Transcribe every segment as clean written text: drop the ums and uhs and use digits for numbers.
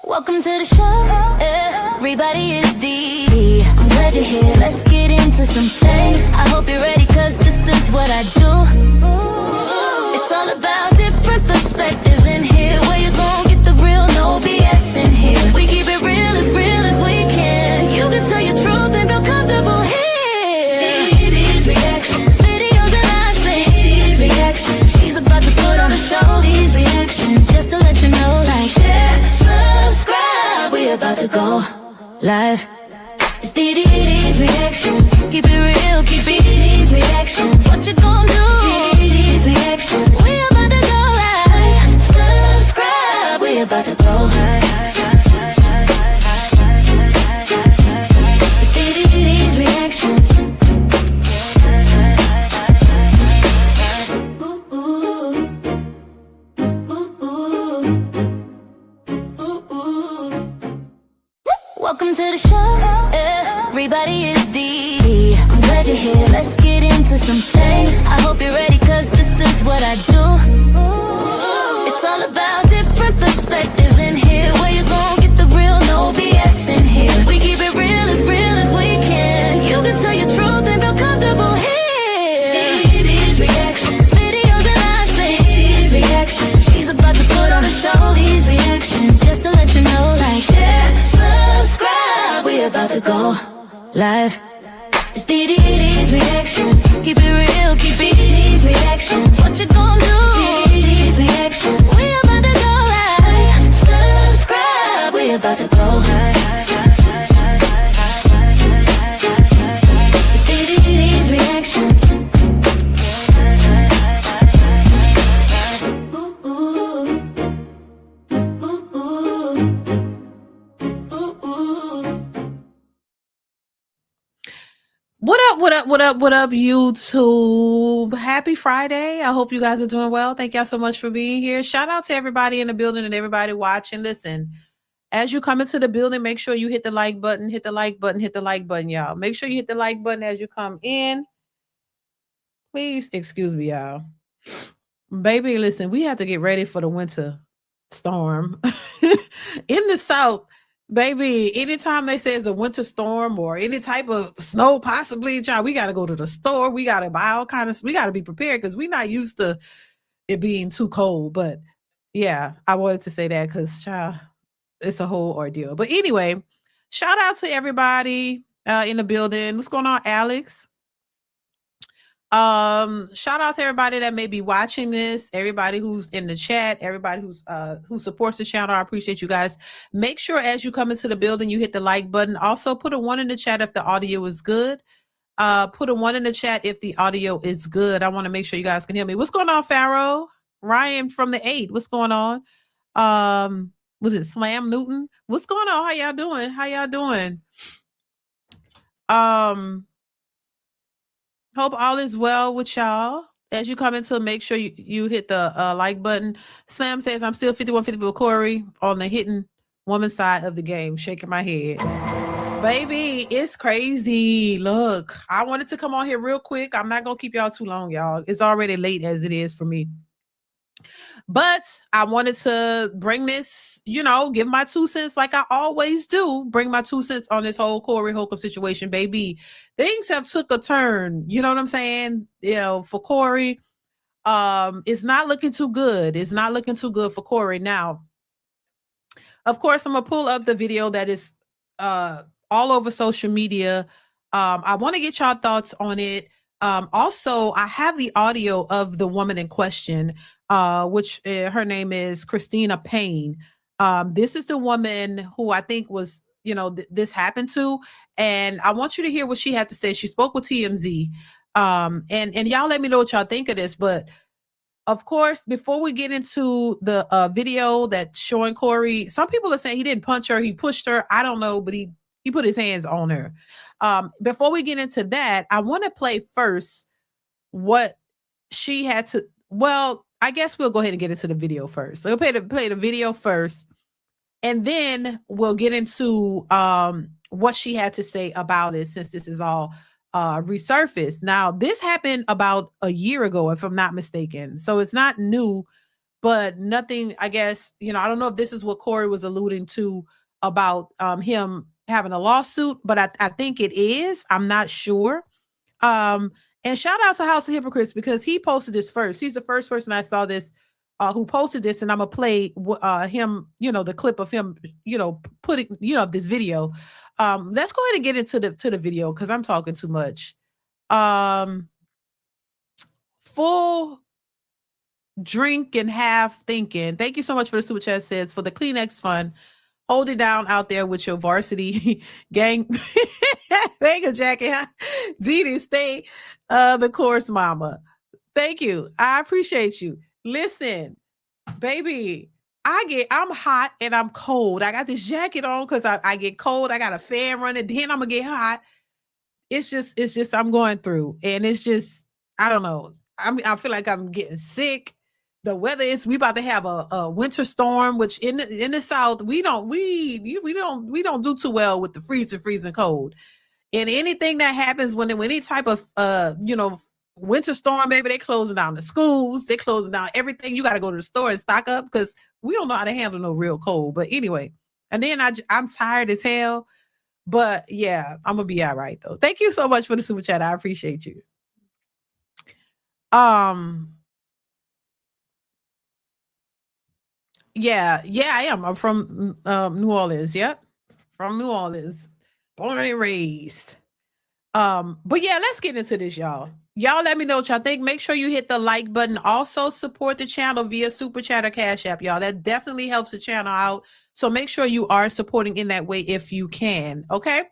Welcome to the show. Everybody is Dee. I'm glad you're here. Let's get into some things. I hope you're ready, cause this is what I do. It's all about different perspectives in here. Where you gon' get the real, no BS in here. We keep it real as we can. You can tell your truth and feel comfortable here. These reactions, videos and live these reactions. She's about to put on a show. These reactions, just to let you know, like, share, subscribe. We about to go live. It's DeeDee's reactions. Keep it real, keep it these reactions. What you gon' do? DeeDee's reactions. We about to go live. Subscribe. We about to go live. It's DeeDee's reactions. Ooh, ooh. Ooh, ooh. Ooh, ooh. Welcome to the show. Everybody is Dee. I'm glad you're here. Let's get into some things. I hope you're ready, cause this is what I do. It's all about different perspectives in here. Where you gon' get the real, no BS in here. We keep it real as we can. You can tell your truth and feel comfortable here. These reactions, videos and live these reactions. She's about to put on a show. These reactions, just to let you know, like, share, subscribe. We about to go live. It's DeeDee's reactions. Keep it real, keep it these reactions. What you gon' do? DeeDee's reactions. We about to go live. Subscribe. We about to go live. It's DeeDee's reactions. Ooh, ooh. Ooh, ooh. Ooh, ooh. What up, YouTube? Happy Friday. I hope you guys are doing well. Thank y'all so much for being here. Shout out to everybody in the building and everybody watching. Listen, as you come into the building, make sure you hit the like button, hit the like button, hit the like button, y'all. Make sure you hit the like button as you come in. Please excuse me, y'all. Baby, listen, we have to get ready for the winter storm. In the South, baby, anytime they say it's a winter storm or any type of snow, possibly, child, we got to go to the store. We got to buy all kind of, we got to be prepared because we're not used to it being too cold. But yeah, I wanted to say that because, child, it's a whole ordeal. But anyway, shout out to everybody in the building. What's going on, Alex? Shout out to everybody that may be watching this, everybody who's in the chat, everybody who's who supports the channel. I appreciate you guys. Make sure as you come into the building, you hit the like button. Also put a 1 in the chat if the audio is good. Put a 1 in the chat if the audio is good. I want to make sure you guys can hear me. What's going on, Pharaoh? Ryan from the 8. What's going on? Was it Slam Newton? What's going on? How y'all doing? How y'all doing? Hope all is well with y'all. As you come into, make sure you hit the like button. Slam says, I'm still 51-50 with Corey on the hitting woman side of the game. Shaking my head. Baby, it's crazy. Look, I wanted to come on here real quick. I'm not going to keep y'all too long, y'all. It's already late as it is for me. But I wanted to bring this, give my 2 cents like I always do. Bring my 2 cents on this whole Corey Holcomb situation, baby. Things have took a turn. You know what I'm saying? For Corey, it's not looking too good. It's not looking too good for Corey. Now, of course, I'm going to pull up the video that is all over social media. I want to get y'all thoughts on it. Also, I have the audio of the woman in question, which her name is Christina Payne. This is the woman who I think was, this happened to, and I want you to hear what she had to say. She spoke with TMZ, and y'all let me know what y'all think of this. But of course, before we get into the video that's showing Corey, some people are saying he didn't punch her, he pushed her. I don't know, but he put his hands on her. Before we get into that, I want to play first what she had to. Well, I guess we'll go ahead and get into the video first. So we'll play the video first, and then we'll get into what she had to say about it, since this is all resurfaced. Now, this happened about a year ago, if I'm not mistaken. So it's not new but nothing, I guess, I don't know if this is what Corey was alluding to about him having a lawsuit, but I think it is. I'm not sure. Um, and shout out to House of Hypocrites because he posted this first. He's the first person I saw this who posted this, and I'm gonna play him, the clip of him, putting, this video. Let's go ahead and get into the video because I'm talking too much. Full drink and half thinking. Thank you so much for the super chat. Says for the Kleenex fund. Hold it down out there with your varsity gang banger jacket. Dee stay the course mama. Thank you. I appreciate you. Listen, baby, I'm hot and I'm cold. I got this jacket on because I get cold. I got a fan running. Then I'm gonna get hot. It's just I'm going through, and it's just I don't know. I feel like I'm getting sick. The weather is we about to have a winter storm, which in the South we don't do too well with the freezing cold. And anything that happens when any type of winter storm, maybe they closing down the schools, they closing down everything. You got to go to the store and stock up because we don't know how to handle no real cold. But anyway, and then I'm tired as hell. But yeah, I'm gonna be all right though. Thank you so much for the super chat. I appreciate you. Yeah, I am. I'm from New Orleans. Yep. From New Orleans. Born and raised. But yeah, let's get into this, y'all. Y'all let me know what y'all think. Make sure you hit the like button. Also support the channel via Super Chat or Cash App, y'all. That definitely helps the channel out. So make sure you are supporting in that way if you can. Okay.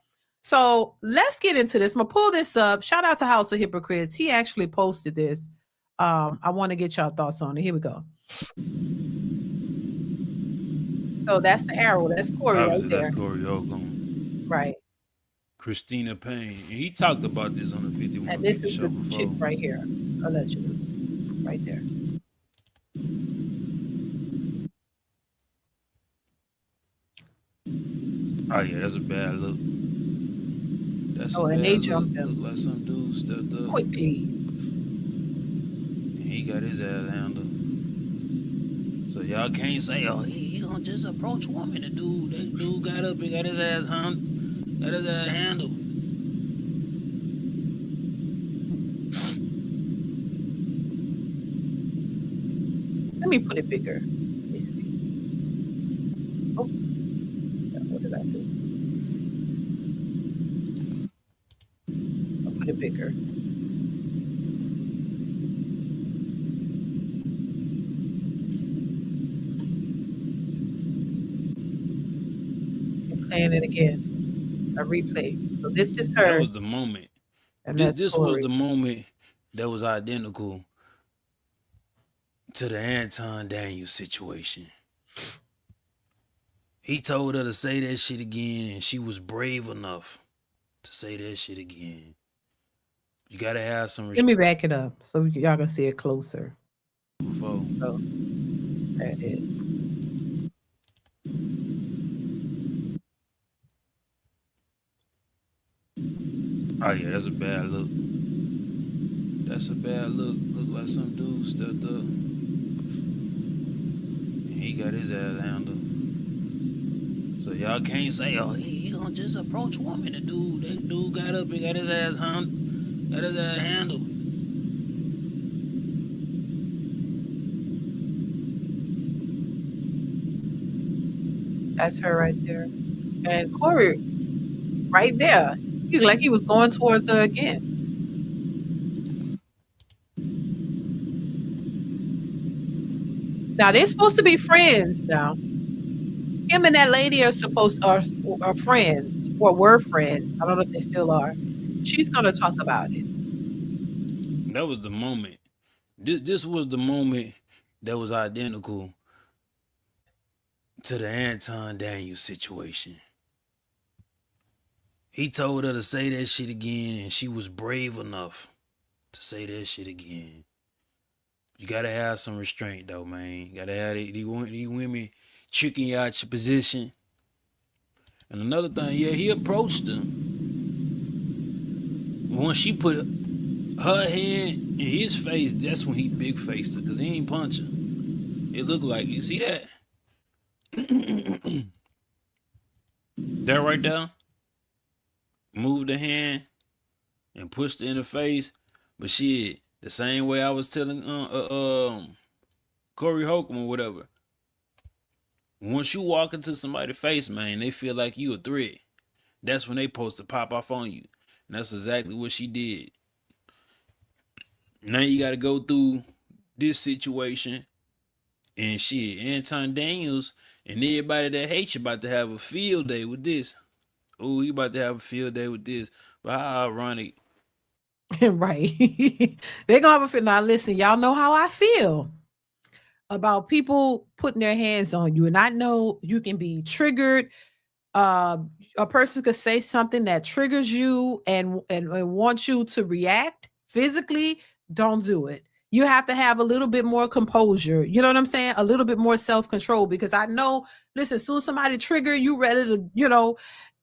So let's get into this. I'm gonna pull this up. Shout out to House of Hypocrites. He actually posted this. I want to get y'all thoughts on it. Here we go. So that's the arrow. That's Corey right there. That's Corey Holcomb. Right. Christina Payne. And he talked about this on the 51 And this is show the before. chick right here. I'll let you know. Right there. Oh yeah, that's a bad look. That's and they jumped him. Look like some dude stepped up quickly. And he got his ass handled. So y'all can't say, oh, he gonna just approach women. The dude got up and got his ass handled. Let me put it bigger. Let me see. Oh, what did I do? I'll put it bigger. I'm playing it again. A replay. So this is her. That was the moment. And this was the moment that was identical to the Anton Daniels situation. He told her to say that shit again, and she was brave enough to say that shit again. You gotta have some respect. Let me back it up so y'all can see it closer. So there it is. Oh yeah, that's a bad look. That's a bad look. Look like some dude stepped up. And he got his ass handled. So y'all can't say, oh, he gonna just approach women. That dude got up and got his ass handled. That's her right there. And Corey right there. He looked like he was going towards her again. Now they're supposed to be friends now. Him and that lady are friends, or were friends. I don't know if they still are. She's gonna talk about it. That was the moment. This was the moment that was identical to the Anton Daniels situation. He told her to say that shit again, and she was brave enough to say that shit again. You gotta have some restraint, though, man. You gotta have these women tricking you out your position. And another thing, yeah, he approached her. Once she put her hand in his face, that's when he big faced her, because he ain't punch her. It looked like, you see that? That right there. Move the hand and push it in the face. But shit, the same way I was telling Corey Holcomb or whatever. Once you walk into somebody's face, man, they feel like you a threat. That's when they supposed to pop off on you. And that's exactly what she did. Now you got to go through this situation. And shit, Anton Daniels and everybody that hates you about to have a field day with this. Oh, you about to have a field day with this. But how ironic. Right. They're gonna have a fit. Now listen, y'all know how I feel about people putting their hands on you. And I know you can be triggered. A person could say something that triggers you and wants you to react physically. Don't do it. You have to have a little bit more composure. You know what I'm saying? A little bit more self-control, because I know, listen, as soon as somebody trigger you, ready to,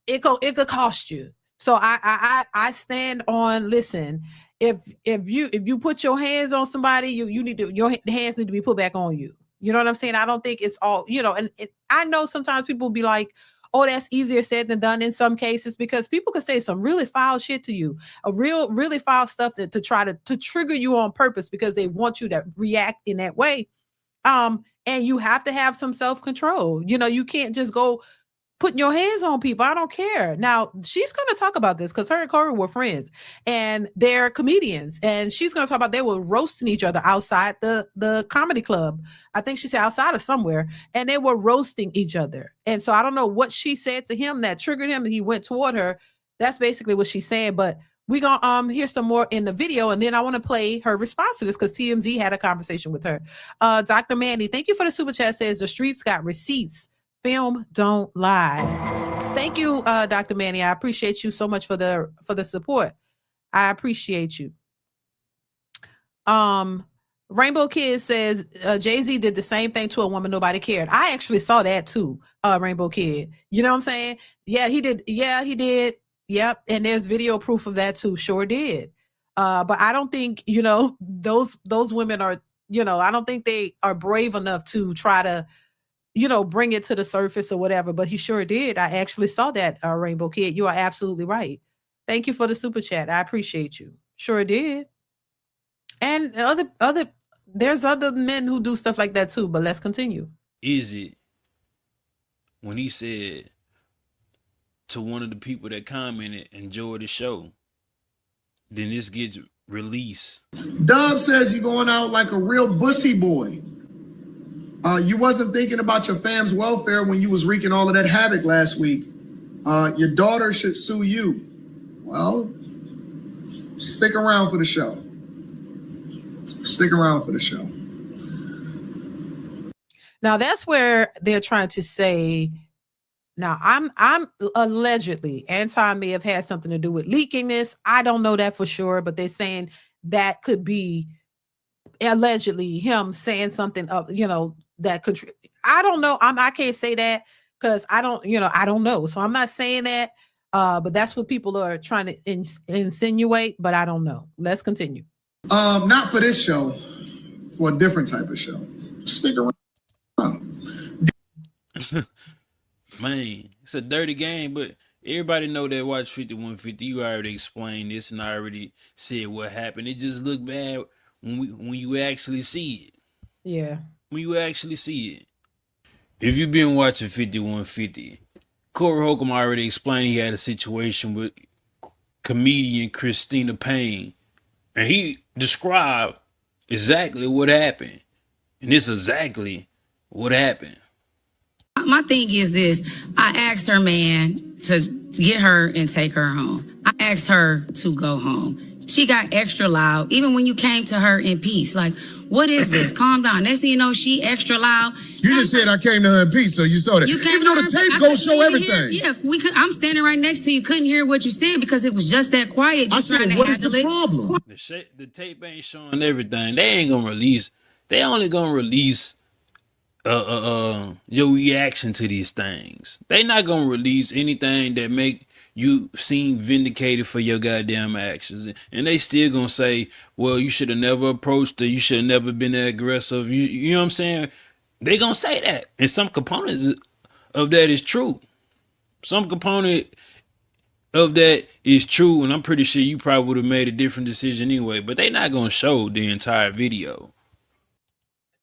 it could cost you. So I stand on, listen, if you put your hands on somebody, you need to, your hands need to be put back on you. You know what I'm saying? I don't think it's all, and I know sometimes people be like, oh, that's easier said than done in some cases, because people could say some really foul shit to you, really foul stuff to try to trigger you on purpose because they want you to react in that way. And you have to have some self-control. You can't just go putting your hands on people. I don't care. Now, she's going to talk about this because her and Corey were friends and they're comedians. And she's going to talk about they were roasting each other outside the comedy club. I think she said outside of somewhere. And they were roasting each other. And so I don't know what she said to him that triggered him and he went toward her. That's basically what she's saying. But we're going to hear some more in the video. And then I want to play her response to this because TMZ had a conversation with her. Dr. Mandy, thank you for the super chat. Says the streets got receipts. Film don't lie. Thank you, Dr. Manny. I appreciate you so much for the support. I appreciate you. Rainbow Kid says Jay-Z did the same thing to a woman nobody cared. I actually saw that too, Rainbow Kid. You know what I'm saying? Yeah, he did. Yeah, he did. Yep. And there's video proof of that too. Sure did. But I don't think, those women are, I don't think they are brave enough to try to bring it to the surface or whatever, but he sure did. I actually saw that, Rainbow Kid. You are absolutely right. Thank you for the super chat. I appreciate you. Sure did. And there's other men who do stuff like that too, but let's continue. Is it when he said to one of the people that commented, enjoy the show, then this gets released? Dub says you're going out like a real bussy boy. You wasn't thinking about your fam's welfare when you was wreaking all of that havoc last week. Your daughter should sue you. Well, stick around for the show. Stick around for the show. Now that's where they're trying to say, now I'm allegedly, Anton may have had something to do with leaking this. I don't know that for sure, but they're saying that could be allegedly him saying something of, that could, I don't know. I can't say that because I don't know. So I'm not saying that, but that's what people are trying to insinuate, but I don't know. Let's continue. Not for this show, for a different type of show. Stick around. Man, it's a dirty game, but everybody know that watch 5150. You already explained this and I already said what happened. It just looked bad when you actually see it. Yeah. When you actually see it. If you've been watching 5150, Corey Holcomb already explained he had a situation with comedian Christina Payne. And he described exactly what happened. And it's exactly what happened. My thing is this. I asked her man to get her and take her home. I asked her to go home. She got extra loud, even when you came to her in peace. Like, what is this? Calm down. Next thing you know, she extra loud. You just said I came to her in peace, so you saw that. Even though the tape gonna show everything. I'm standing right next to you. Couldn't hear what you said because it was just that quiet. I said, what is the problem? The tape ain't showing everything. They ain't gonna release. They only gonna release your reaction to these things. They not gonna release anything that make you seem vindicated for your goddamn actions. And they still gonna say, well, you should have never approached her. You should have never been that aggressive. You know what I'm saying? They gonna say that. And some components of that is true. Some component of that is true, and I'm pretty sure you probably would have made a different decision anyway, but they not gonna show the entire video.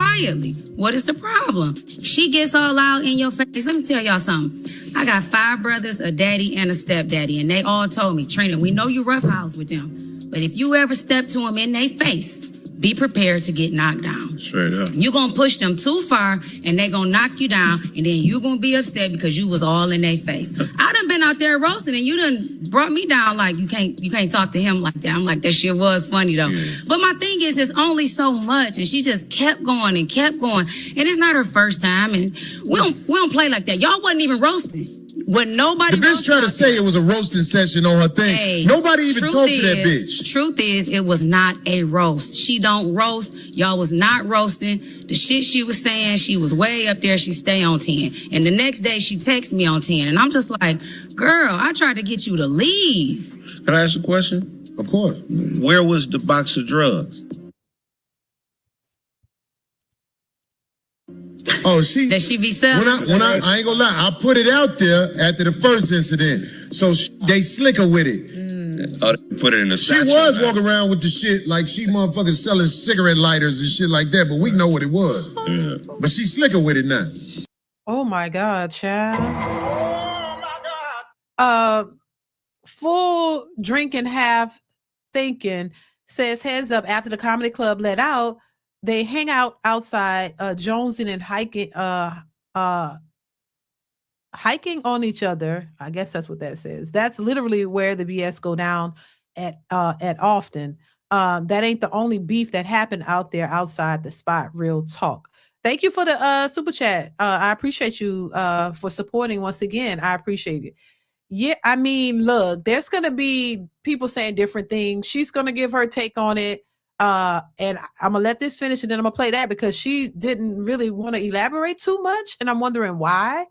Quietly. What is the problem? She gets all out in your face. Let me tell y'all something. I got 5 brothers, a daddy, and a stepdaddy, and they all told me, Trina, we know you roughhouse with them, but if you ever step to them in their face, be prepared to get knocked down. Straight up. You're going to push them too far, and they going to knock you down, and then you're going to be upset because you was all in their face. I done been out there roasting, and you done brought me down like you can't talk to him like that. I'm like, that shit was funny, though. Yeah. But my thing is, it's only so much, and she just kept going and kept going. And it's not her first time, and we don't play like that. Y'all wasn't even roasting. When nobody the bitch tried to say it was a roasting session on her thing. Hey, nobody even talked to that bitch. Truth is, it was not a roast. She don't roast. Y'all was not roasting. The shit she was saying, she was way up there. She stay on 10. And the next day, she texts me on 10. And I'm just like, girl, I tried to get you to leave. Can I ask a question? Of course. Where was the box of drugs? Oh, that she be selling. When I ain't gonna lie, I put it out there after the first incident, so they slicker with it. Oh, they put it in the. She was walking around with the shit like she motherfucking selling cigarette lighters and shit like that, but we know what it was. Yeah. But she slicker with it now. Oh my God, child. Oh my God. Full drinking, half thinking says heads up after the comedy club let out. They hang out outside, jonesing and hiking on each other. I guess that's what that says. That's literally where the BS go down at often. That ain't the only beef that happened out there outside the spot. Real talk. Thank you for the super chat. I appreciate you for supporting once again. I appreciate it. Yeah, I mean, look, there's gonna be people saying different things. She's gonna give her take on it. And I'm gonna let this finish and then I'm gonna play that because she didn't really want to elaborate too much, and I'm wondering why.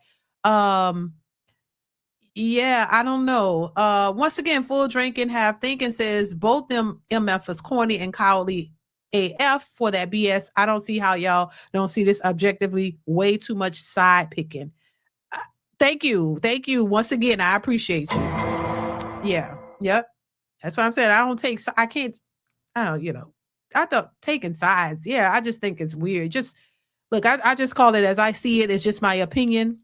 Yeah, I don't know. Once again, full drinking, half thinking says both them MF is corny and cowardly AF for that BS. I don't see how y'all don't see this objectively. Way too much side picking. Thank you once again. I appreciate you. Yeah, yep. That's what I'm saying. I thought taking sides. Yeah, I just think it's weird. Just look, I just call it as I see it. It's just my opinion.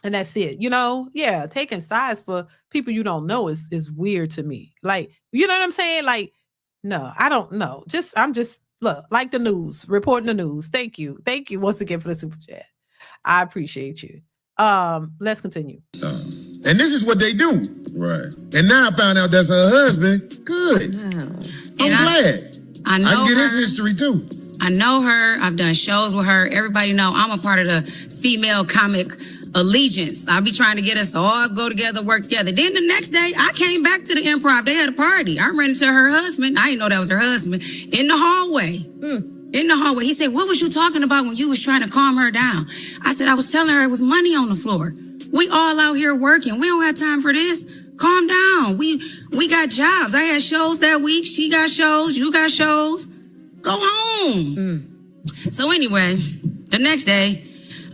And that's it. Yeah, taking sides for people you don't know is weird to me. Like, you know what I'm saying? Like, no, I don't know. Look, like the news, reporting the news. Thank you once again for the super chat. I appreciate you. Let's continue. And this is what they do. Right. And now I found out that's her husband. Good. I'm glad. I can get his history too. I know her. I've done shows with her. Everybody know I'm a part of the female comic allegiance. I'll be trying to get us to all go together, work together. Then the next day, I came back to the Improv. They had a party. I ran into her husband. I didn't know that was her husband in the hallway. In the hallway. He said, what was you talking about when you was trying to calm her down? I said, I was telling her it was money on the floor. We all out here working. We don't have time for this. Calm down. We got jobs. I had shows that week. She got shows. You got shows. Go home. So anyway, the next day,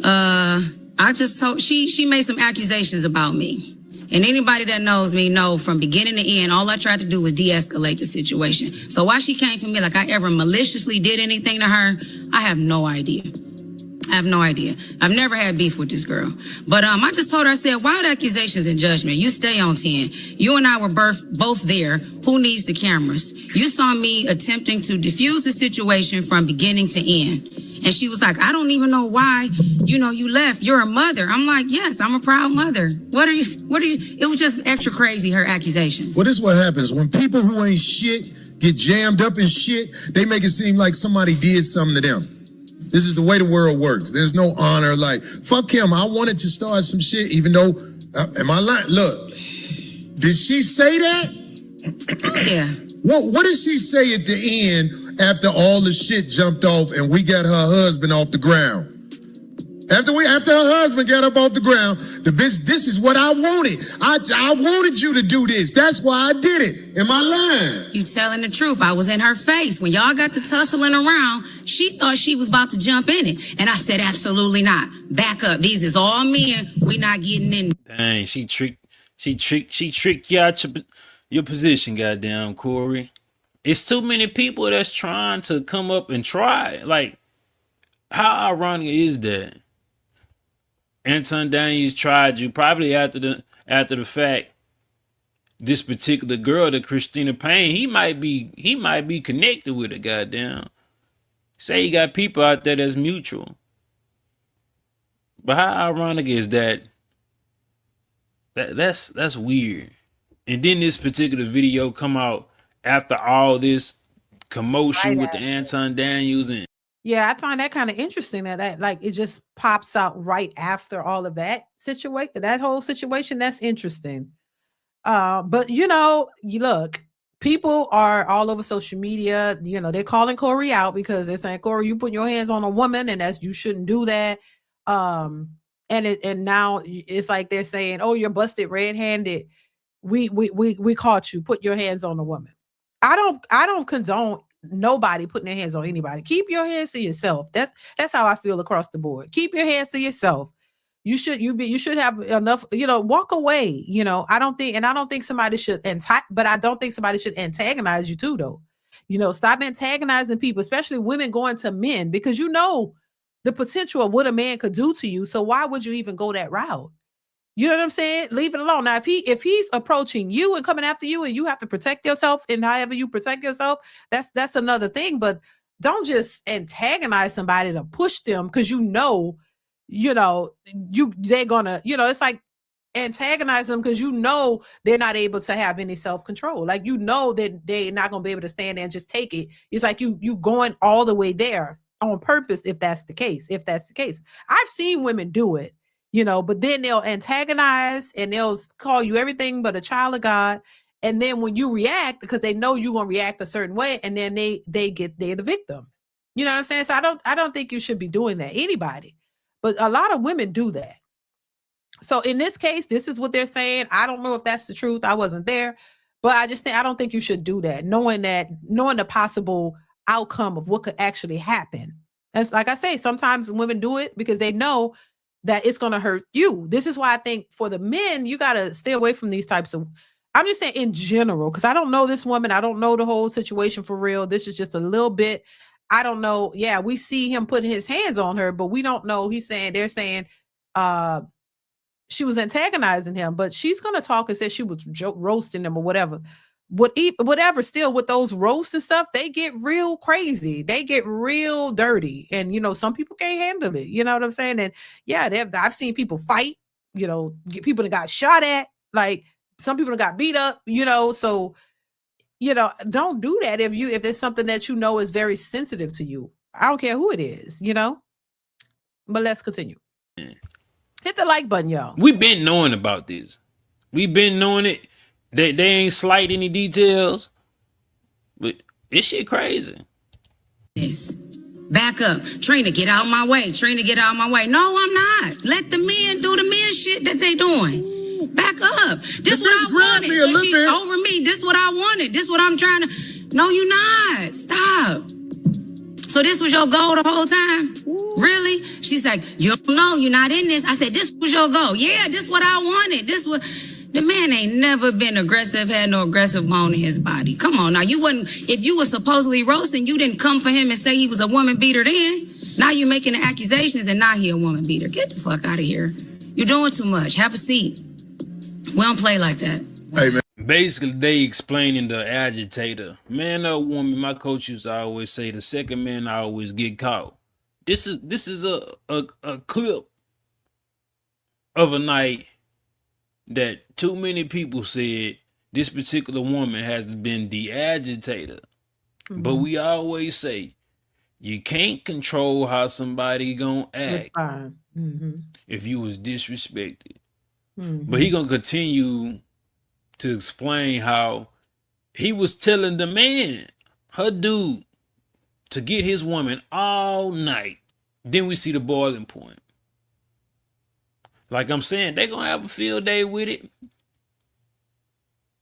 I just told, she made some accusations about me. And anybody that knows me know from beginning to end, all I tried to do was de-escalate the situation. So why she came for me like I ever maliciously did anything to her, I have no idea. I have no idea. I've never had beef with this girl. But I just told her, I said, wild accusations and judgment. You stay on 10. You and I were both there. Who needs the cameras? You saw me attempting to diffuse the situation from beginning to end. And she was like, I don't even know why, you left. You're a mother. I'm like, yes, I'm a proud mother. What are you? It was just extra crazy, her accusations. Well, this is what happens. When people who ain't shit get jammed up in shit, they make it seem like somebody did something to them. This is the way the world works. There's no honor. Like, fuck him. I wanted to start some shit, even though, am I lying? Look, did she say that? Oh, yeah. What did she say at the end after all the shit jumped off and we got her husband off the ground? After her husband got up off the ground, the bitch, this is what I wanted. I wanted you to do this. That's why I did it. Am I lying? You telling the truth. I was in her face. When y'all got to tussling around, she thought she was about to jump in it. And I said, absolutely not. Back up. These is all men. We not getting in. Dang, she tricked you out your position, goddamn Corey. It's too many people that's trying to come up and try. Like, how ironic is that? Anton Daniels tried you probably after the fact. This particular girl, the Christina Payne, he might be connected with it. Goddamn, say you got people out there that's mutual. But how ironic is that? That's weird. And then this particular video come out after all this commotion with the Anton Daniels and. Yeah, I find that kind of interesting that like it just pops out right after all of that situation, that whole situation. That's interesting. But you look, people are all over social media. They're calling Corey out because they're saying, Corey, you put your hands on a woman, and you shouldn't do that. And now it's like they're saying, oh, you're busted red-handed. We caught you. Put your hands on a woman. I don't condone nobody putting their hands on anybody. Keep your hands to yourself. That's how I feel across the board. Keep your hands to yourself. You should have enough, walk away. I don't think somebody should but I don't think somebody should antagonize you too, though. Stop antagonizing people, especially women going to men, because the potential of what a man could do to you. So why would you even go that route? You know what I'm saying? Leave it alone. Now, if he's approaching you and coming after you and you have to protect yourself, and however you protect yourself, that's another thing. But don't just antagonize somebody to push them because they're gonna, it's like antagonize them because they're not able to have any self-control. Like that they're not gonna be able to stand there and just take it. It's like you going all the way there on purpose if that's the case. I've seen women do it. But then they'll antagonize and they'll call you everything but a child of God. And then when you react, because they know you're going to react a certain way, and then they're the victim. You know what I'm saying? So I don't think you should be doing that, anybody. But a lot of women do that. So in this case, this is what they're saying. I don't know if that's the truth. I wasn't there, but I don't think you should do that, knowing the possible outcome of what could actually happen. That's like I say, sometimes women do it because they know that it's going to hurt you. This is why I think for the men, you got to stay away from these types of, I'm just saying in general, because I don't know this woman. I don't know the whole situation for real. This is just a little bit. I don't know. Yeah, we see him putting his hands on her, but we don't know. They're saying she was antagonizing him, but she's going to talk and say she was roasting him or whatever. Whatever, still with those roasts and stuff, they get real crazy. They get real dirty. And, some people can't handle it. You know what I'm saying? And yeah, I've seen people fight, people that got shot at, like some people that got beat up, so, don't do that if there's something that is very sensitive to you. I don't care who it is, but let's continue. Hit the like button, y'all. We've been knowing about this. We've been knowing it. They ain't slight any details, but this shit crazy. This. Back up. Trina, get out of my way. No, I'm not. Let the men do the men shit that they doing. Back up. This what I wanted. So she over me. This what I wanted. This what I'm trying to. No, you not. Stop. So this was your goal the whole time? Really? She's like, you don't know. You're not in this. I said, this was your goal. Yeah, this what I wanted. The man ain't never been aggressive, had no aggressive bone in his body. Come on now. If you were supposedly roasting, you didn't come for him and say he was a woman beater then. Now you're making the accusations and now he a woman beater. Get the fuck out of here. You're doing too much. Have a seat. We don't play like that. Hey, man. Basically, they explaining the agitator. Man or woman, my coach used to always say the second man always get caught. This is a clip of a night that too many people said this particular woman has been the agitator. Mm-hmm. But we always say you can't control how somebody gonna act if you was disrespected. Mm-hmm. But he gonna continue to explain how he was telling the man, her dude, to get his woman all night. Then we see the boiling point. Like I'm saying, they're gonna have a field day with it.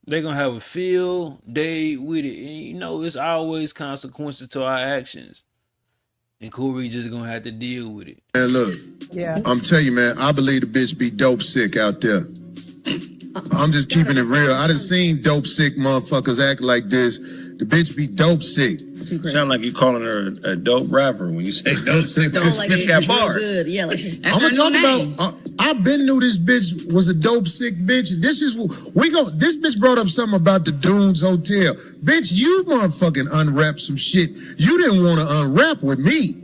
They're gonna have a field day with it. And you know, it's always consequences to our actions. And Corey just gonna have to deal with it. Man, look, Yeah. I'm telling you, man, I believe the bitch be dope sick out there. I'm just keeping it real. I done seen dope sick motherfuckers act like this. The bitch be dope sick. It's too crazy. Sound like you calling her a dope rapper when you say dope sick. Don't like This it. got Real bars. good. Yeah, like that's I'm her gonna new talk name. about. I've been knew this bitch was a dope sick bitch. This is This bitch brought up something about the Dunes Hotel. Bitch, you motherfucking unwrap some shit. You didn't want to unwrap with me.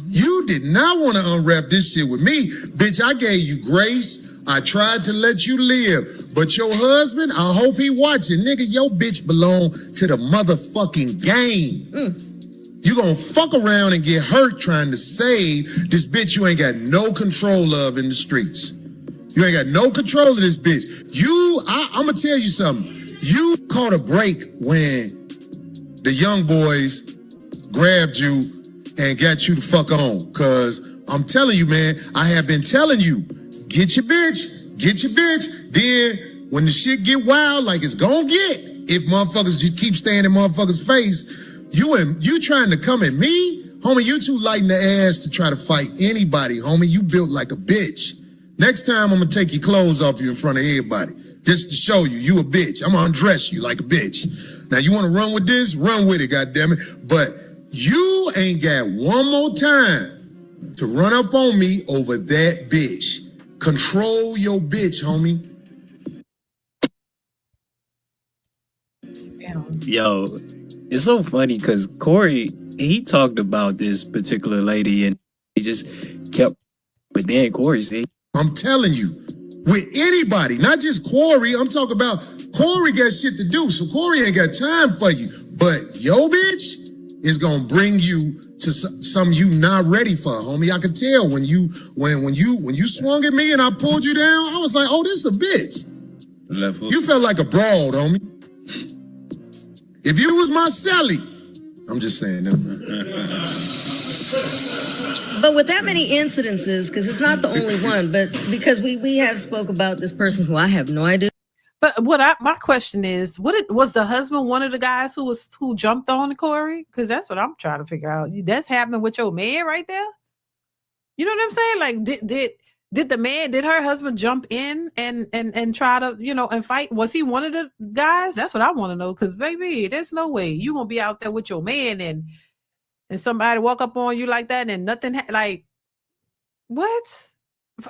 You did not want to unwrap this shit with me, bitch. I gave you grace. I tried to let you live, but your husband, I hope he watching, nigga. Your bitch belong to the motherfucking game. You gonna fuck around and get hurt trying to save this bitch you ain't got no control of in the streets. You ain't got no control of this bitch. I'm gonna tell you something. You caught a break when the young boys grabbed you and got you the fuck on. Cause I'm telling you, man, I have been telling you, get your bitch. Then when the shit get wild, like it's gonna get, if motherfuckers just keep staying in motherfuckers' face, you trying to come at me? Homie, you too light in the ass to try to fight anybody, homie. You built like a bitch. Next time I'm gonna take your clothes off you in front of everybody. Just to show you a bitch. I'm gonna undress you like a bitch. Now you wanna run with this? Run with it, goddammit. But you ain't got one more time to run up on me over that bitch. Control your bitch, homie. Yo, it's so funny because Corey, he talked about this particular lady and he just kept, but then Corey said, I'm telling you, with anybody, not just Corey, I'm talking about Corey got shit to do, so Corey ain't got time for you. But yo bitch is gonna bring you to some you not ready for, homie. I could tell when you swung at me and I pulled you down, I was like, oh, this is a bitch. Left hook. You felt like a broad, homie. If you was my Sally, I'm just saying that. But with that many incidences, because it's not the only one, but because we have spoke about this person who I have no idea. But my question is, was the husband one of the guys who jumped on Corey? Because that's what I'm trying to figure out. That's happening with your man right there. You know what I'm saying? Like, did her husband jump in and try to, and fight? Was he one of the guys? That's what I want to know. Because baby, there's no way you gonna be out there with your man and somebody walk up on you like that and nothing like what?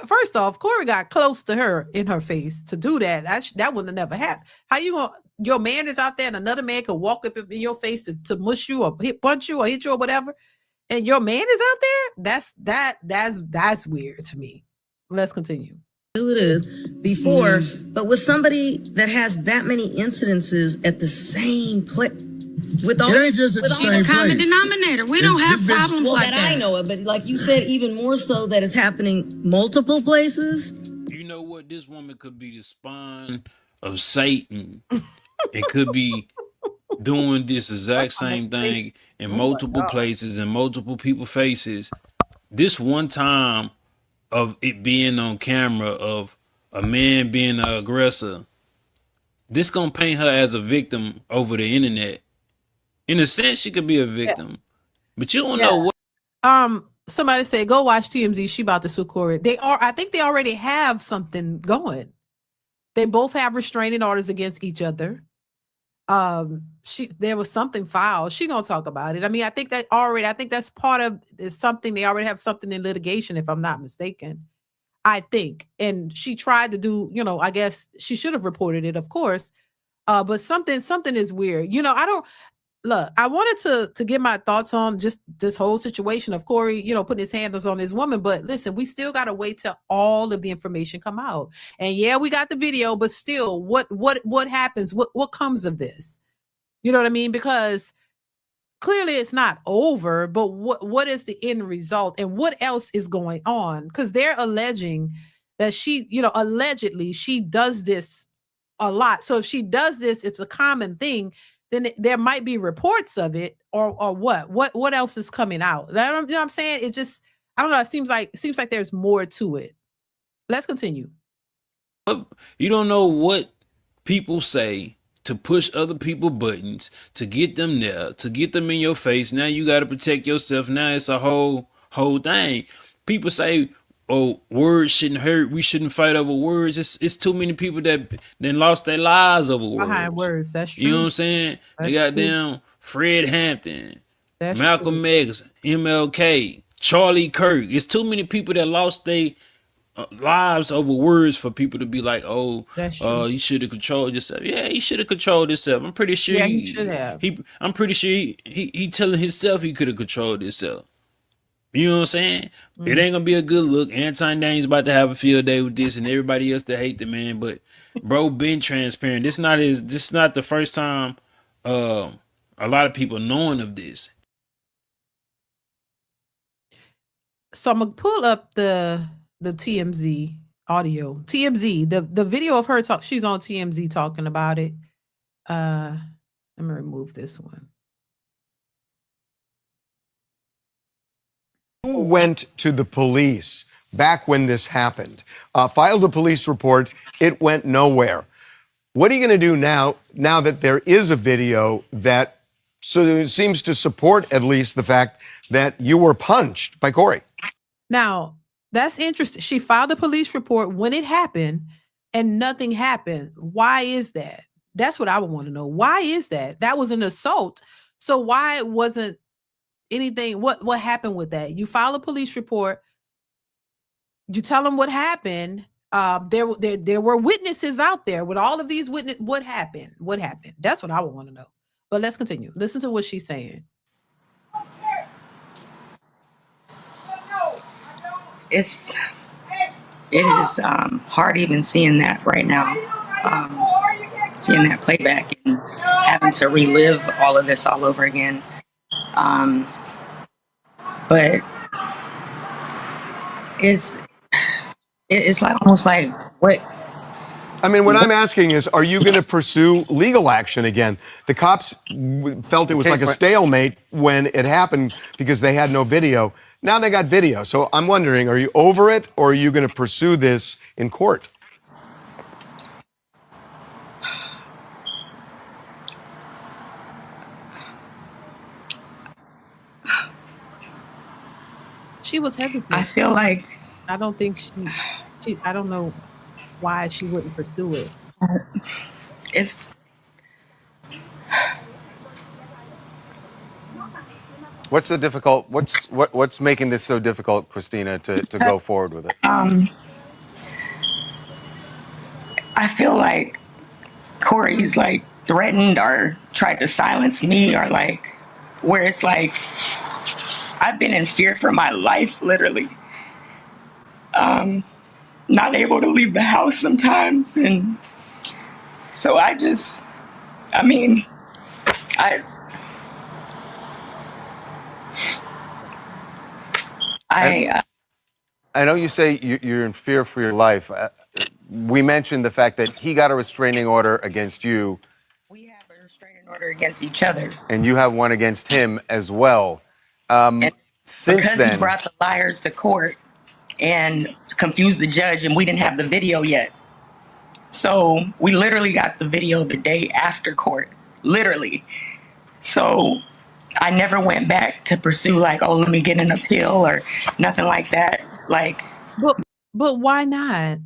First off, Corey got close to her in her face to do that. That would have never happened. How you gonna? Your man is out there and another man could walk up in your face to mush you or punch you or hit you or whatever, and your man is out there. That's weird to me. Let's continue. Who it is before, but with somebody that has that many incidences at the same place. With all, it ain't just at the same place. Common denominator. We don't have problems well, like that. I know it, but like you said, even more so that it's happening multiple places. You know what? This woman could be the spawn of Satan. It could be doing this exact same thing in multiple places and multiple people's faces. This one time of it being on camera of a man being an aggressor, this gonna paint her as a victim over the internet. In a sense, she could be a victim, but you don't know what. Somebody said, go watch TMZ. She about to sue Corey. I think they already have something going. They both have restraining orders against each other. There was something filed. She gonna talk about it. I mean, I think that's part of something. They already have something in litigation, if I'm not mistaken. I think. And she tried to do, I guess she should have reported it, of course. But something is weird. I wanted to get my thoughts on just this whole situation of Corey, putting his hands on his woman. But listen, we still got to wait till all of the information come out. And yeah, we got the video, but still, what happens? What comes of this? You know what I mean? Because clearly it's not over, but what is the end result and what else is going on? Because they're alleging that she, allegedly she does this a lot. So if she does this, it's a common thing. Then there might be reports of it or what else is coming out. You know what I'm saying? It just, I don't know. It seems like there's more to it. Let's continue. You don't know what people say to push other people buttons to get them there, to get them in your face. Now you got to protect yourself. Now it's a whole thing. People say, "Oh, words shouldn't hurt. We shouldn't fight over words." It's too many people that then lost their lives over words. Behind words, that's true. You know what I'm saying? That's They got true. them Fred Hampton, That's Malcolm true. X, MLK, Charlie Kirk. It's too many people that lost their lives over words for people to be like, "Oh, That's true. you should have controlled yourself." Yeah, he should have controlled himself. I'm pretty sure Yeah, he should have. I'm pretty sure he telling himself he could have controlled himself. You know what I'm saying? It ain't gonna be a good look. Anton Daniels about to have a field day with this, and everybody else that hate the man. But bro, been transparent. This is not the first time. A lot of people knowing of this. So I'm gonna pull up the TMZ audio. TMZ, the video of her talk. She's on TMZ talking about it. Let me remove this one. Who went to the police back when this happened? Filed a police report. It went nowhere. What are you going to do now that there is a video that seems to support at least the fact that you were punched by Corey? Now, that's interesting. She filed a police report when it happened and nothing happened. Why is that? That's what I would want to know. Why is that? That was an assault. So why wasn't anything? What happened with that? You file a police report. You tell them what happened. There were witnesses out there with all of these witnesses. What happened? What happened? That's what I would want to know. But let's continue. Listen to what she's saying. It is hard even seeing that right now, seeing that playback and having to relive all of this all over again. But it's like almost like what. I mean, what I'm asking is, are you going to pursue legal action again? The cops felt it was like a stalemate when it happened because they had no video. Now they got video. So I'm wondering, are you over it, or are you going to pursue this in court? She was hesitant. I feel like I don't think I don't know why she wouldn't pursue it. it's. What's the difficult? What's making this so difficult, Christina, to go forward with it? I feel like Corey's like threatened or tried to silence me, or like where it's like I've been in fear for my life, literally. Not able to leave the house sometimes, and so I know you say you're in fear for your life. We mentioned the fact that he got a restraining order against you. We have a restraining order against each other. And you have one against him as well. Since because then, he brought the liars to court and confused the judge, and we didn't have the video yet. So we literally got the video the day after court, literally. So I never went back to pursue like, oh, let me get an appeal or nothing like that. Like, but why not?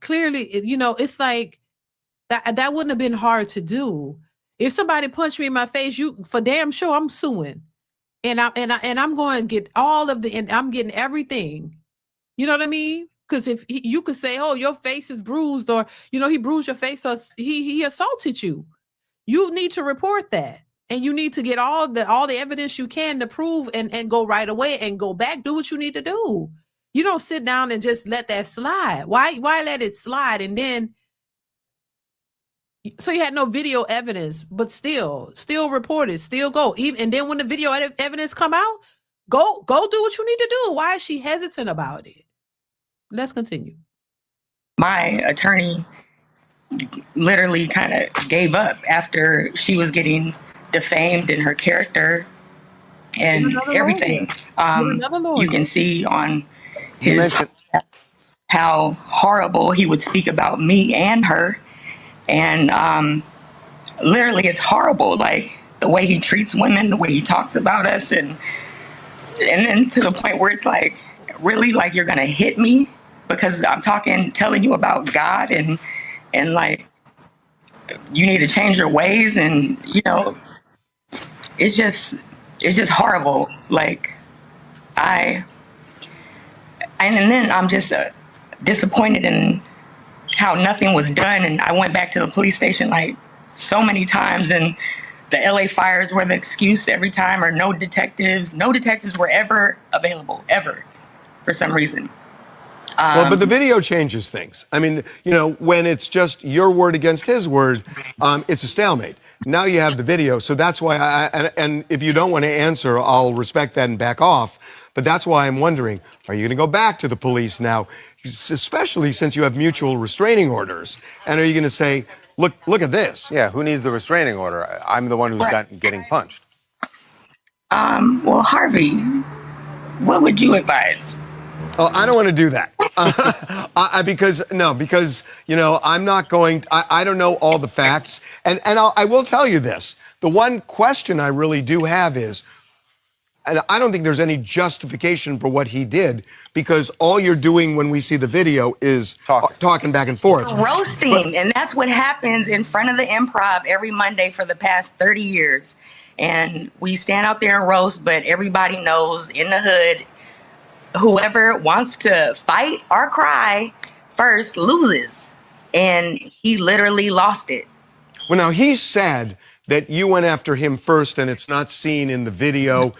Clearly, you know, it's like that wouldn't have been hard to do. If somebody punched me in my face, for damn sure I'm suing, and I'm going to get all of and I'm getting everything. You know what I mean? Because if you could say, oh, your face is bruised, or you know, he bruised your face, or he assaulted you, you need to report that. And you need to get all the evidence you can to prove and go right away and go back, do what you need to do. You don't sit down and just let that slide. Why let it slide? And then, so you had no video evidence, but still report it, still go. And then when the video evidence come out, go do what you need to do. Why is she hesitant about it? Let's continue. My attorney literally kind of gave up after she was getting defamed in her character and everything. You can see on his. how horrible he would speak about me and her. And literally, it's horrible. Like the way he treats women, the way he talks about us, and then to the point where it's like, really, like you're gonna hit me because I'm telling you about God, and like you need to change your ways, and it's just horrible. Like and then I'm just disappointed in how nothing was done. And I went back to the police station like so many times, and the LA fires were the excuse every time, or no detectives were ever available, ever, for some reason. Well, but the video changes things. I mean, when it's just your word against his word, it's a stalemate. Now you have the video, so that's why and if you don't want to answer, I'll respect that and back off. But that's why I'm wondering, are you going to go back to the police now, especially since you have mutual restraining orders? And are you going to say, look at this? Yeah, who needs the restraining order? I'm the one who's getting punched. Well, Harvey, what would you advise? Oh, I don't want to do that. Because I'm not going, I don't know all the facts. And I will tell you this. The one question I really do have is, and I don't think there's any justification for what he did, because all you're doing when we see the video is talking back and forth. Roasting, and that's what happens in front of the Improv every Monday for the past 30 years. And we stand out there and roast, but everybody knows in the hood, whoever wants to fight or cry first loses. And he literally lost it. Well, now he said that you went after him first, and it's not seen in the video.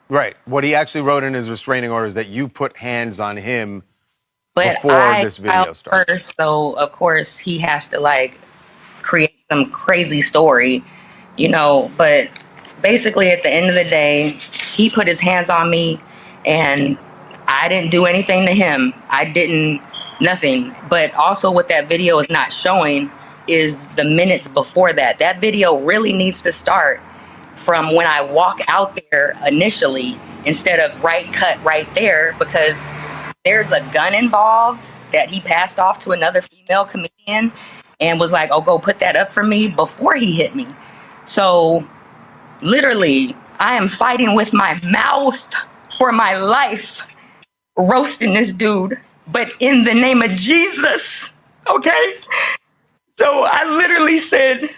Right. What he actually wrote in his restraining order is that you put hands on him but before this video started. First, so of course he has to create some crazy story, but basically at the end of the day, he put his hands on me and I didn't do anything to him. I didn't, nothing. But also what that video is not showing is the minutes before that. That video really needs to start from when I walk out there initially instead of cut right there, because there's a gun involved that he passed off to another female comedian and was like, oh, go put that up for me before he hit me. So literally, I am fighting with my mouth for my life, roasting this dude, but in the name of Jesus, okay? So I literally said,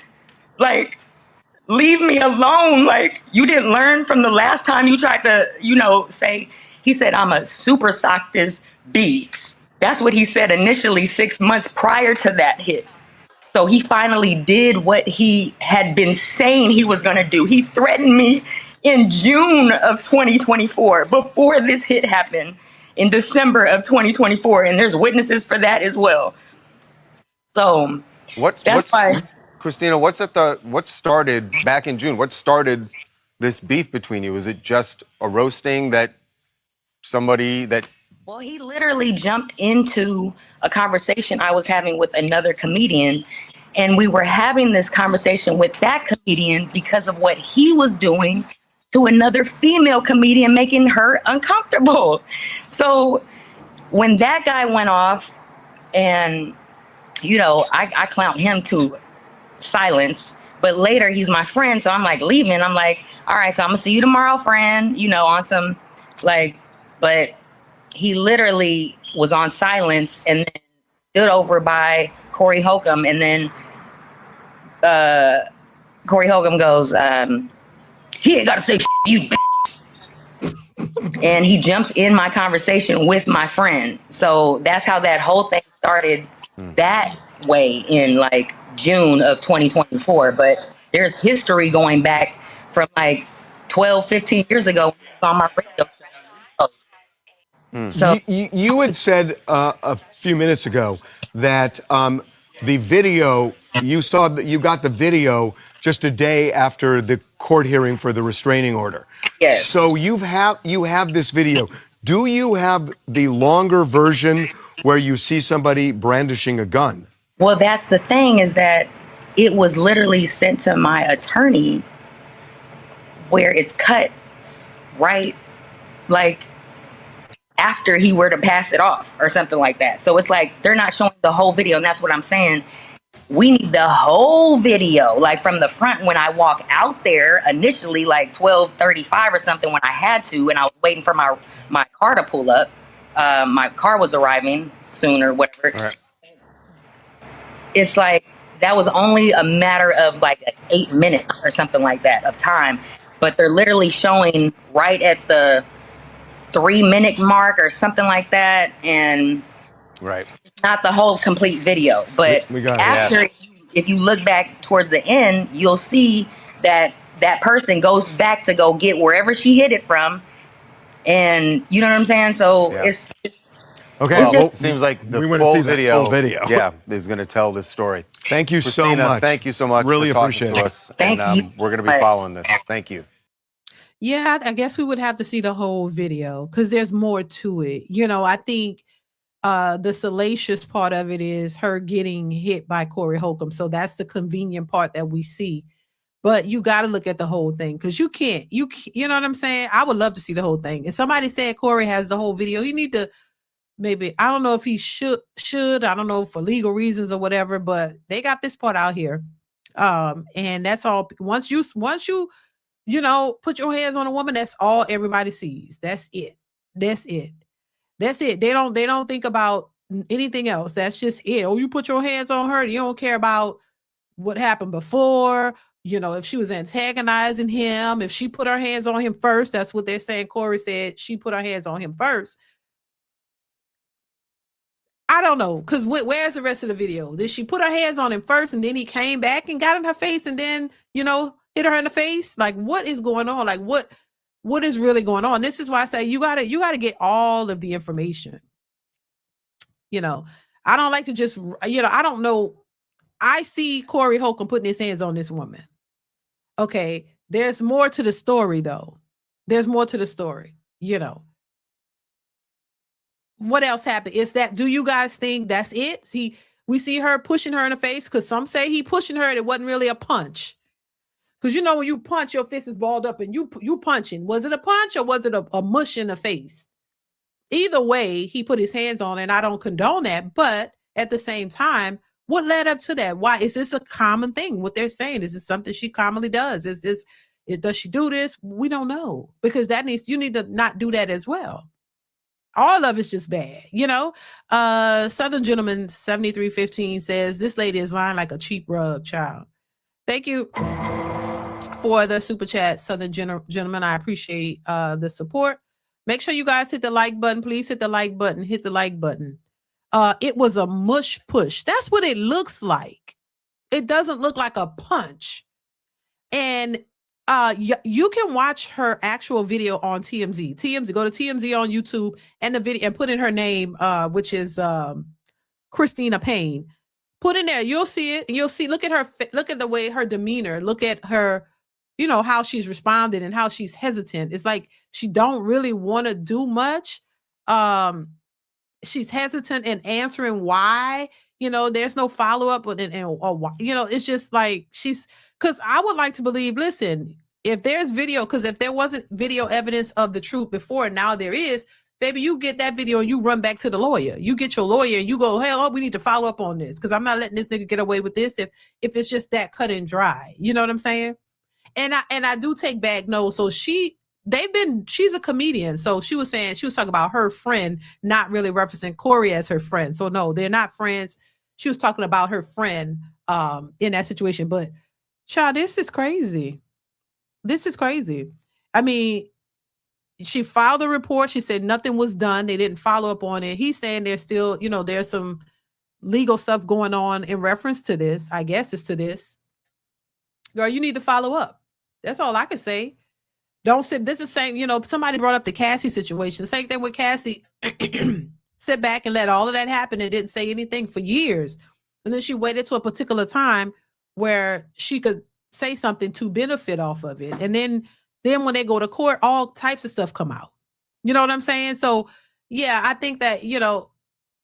leave me alone. You didn't learn from the last time you tried to, say, he said, I'm a super sock this B. That's what he said initially 6 months prior to that hit. So he finally did what he had been saying he was going to do. He threatened me in June of 2024, before this hit happened, in December of 2024. And there's witnesses for that as well. So that's why. Christina, what started back in June? What started this beef between you? Is it just a roasting that somebody that... Well, he literally jumped into a conversation I was having with another comedian, and we were having this conversation with that comedian because of what he was doing to another female comedian, making her uncomfortable. So when that guy went off, and, I clowned him to silence, but later he's my friend, so I'm leaving. I'm like, all right, so I'm gonna see you tomorrow, friend, on some but he literally was on silence and then stood over by Corey Holcomb, and then Corey Holcomb goes, he ain't gotta say you, bitch. And he jumps in my conversation with my friend. So that's how that whole thing started that way in June of 2024. But there's history going back from 12, 15 years ago on my radio show. So you had said a few minutes ago that the video, you got the video just a day after the court hearing for the restraining order. Yes. So you have this video. Do you have the longer version where you see somebody brandishing a gun? Well, that's the thing, is that it was literally sent to my attorney where it's cut right, after he were to pass it off or something like that. So it's like they're not showing the whole video, and that's what I'm saying. We need the whole video, like from the front when I walk out there initially, like 12:35 or something when I had to, and I was waiting for my car to pull up. My car was arriving soon or whatever. All right. It's like that was only a matter of like 8 minutes or something like that of time, but they're literally showing right at the 3-minute mark or something like that, and Right. not the whole complete video. But We got it. after, if you look back towards the end, you'll see that that person goes back to go get wherever she hit it from, and you know what I'm saying. So Yeah. it's Okay, It's well, Seems like the we want to full see that video, full video. yeah, is going to tell this story. Thank you so Christina, much. thank you so much Really for talking appreciate to it. us. Thank and you. we're going to be following this. Thank you. Yeah, I guess we would have to see the whole video because there's more to it. You know, I think the salacious part of it is her getting hit by Corey Holcomb. So that's the convenient part that we see. But you got to look at the whole thing because you know what I'm saying? I would love to see the whole thing. And somebody said Corey has the whole video. You need to maybe, I don't know if he should, I don't know, for legal reasons or whatever, but they got this part out here. And that's all. Once you you know, put your hands on a woman, that's all everybody sees. That's it. That's it. That's it. They don't think about anything else. That's just it. Oh, you put your hands on her. You don't care about what happened before. You know, if she was antagonizing him, if she put her hands on him first, that's what they're saying. Corey said she put her hands on him first. I don't know, because where's the rest of the video? Did she put her hands on him first and then he came back and got in her face and then, you know, hit her in the face? Like, what is going on? Like, what is really going on? This is why I say you gotta get all of the information. You know, I don't like to just, you know, I don't know. I see Corey Holcomb putting his hands on this woman. Okay, there's more to the story, though. There's more to the story, you know. What else happened? Is that, do you guys think that's it? We see her pushing her in the face because some say he pushing her and it wasn't really a punch. Because you know, when you punch, your fist is balled up and you punching. Was it a punch or was it a mush in the face? Either way, he put his hands on it, and I don't condone that. But at the same time, what led up to that? Why is this a common thing? What they're saying, is this something she commonly does? Does she do this? We don't know, because you need to not do that as well. All of it's just bad, you know. Southern Gentleman 7315 says this lady is lying like a cheap rug, child. Thank you for the super chat, Southern Gentleman. I appreciate the support. Make sure you guys hit the like button. Please hit the like button. Hit the like button. It was a mush push. That's what it looks like. It doesn't look like a punch. And you can watch her actual video on TMZ. Go to TMZ on YouTube and the video and put in her name, which is Christina Payne. Put in there, you'll see it. And you'll see, look at the way her demeanor, look at her, you know, how she's responded and how she's hesitant. It's like she don't really want to do much. She's hesitant in answering why, you know, there's no follow-up or you know, it's just like because I would like to believe, listen, if there's video, because if there wasn't video evidence of the truth before, now there is, baby, you get that video and you run back to the lawyer. You get your lawyer and you go, hey, we need to follow up on this because I'm not letting this nigga get away with this if it's just that cut and dry. You know what I'm saying? And I do take back no. So she's a comedian. So she was talking about her friend, not really referencing Corey as her friend. So no, they're not friends. She was talking about her friend in that situation. But child, this is crazy. This is crazy. I mean, she filed a report. She said nothing was done. They didn't follow up on it. He's saying there's still, you know, there's some legal stuff going on in reference to this. I guess it's to this. Girl, you need to follow up. That's all I can say. Don't sit. This is the same, you know, somebody brought up the Cassie situation. The same thing with Cassie. Sit back and let all of that happen and didn't say anything for years. And then she waited to a particular time where she could say something to benefit off of it. And then when they go to court, all types of stuff come out. You know what I'm saying? So yeah, I think that, you know,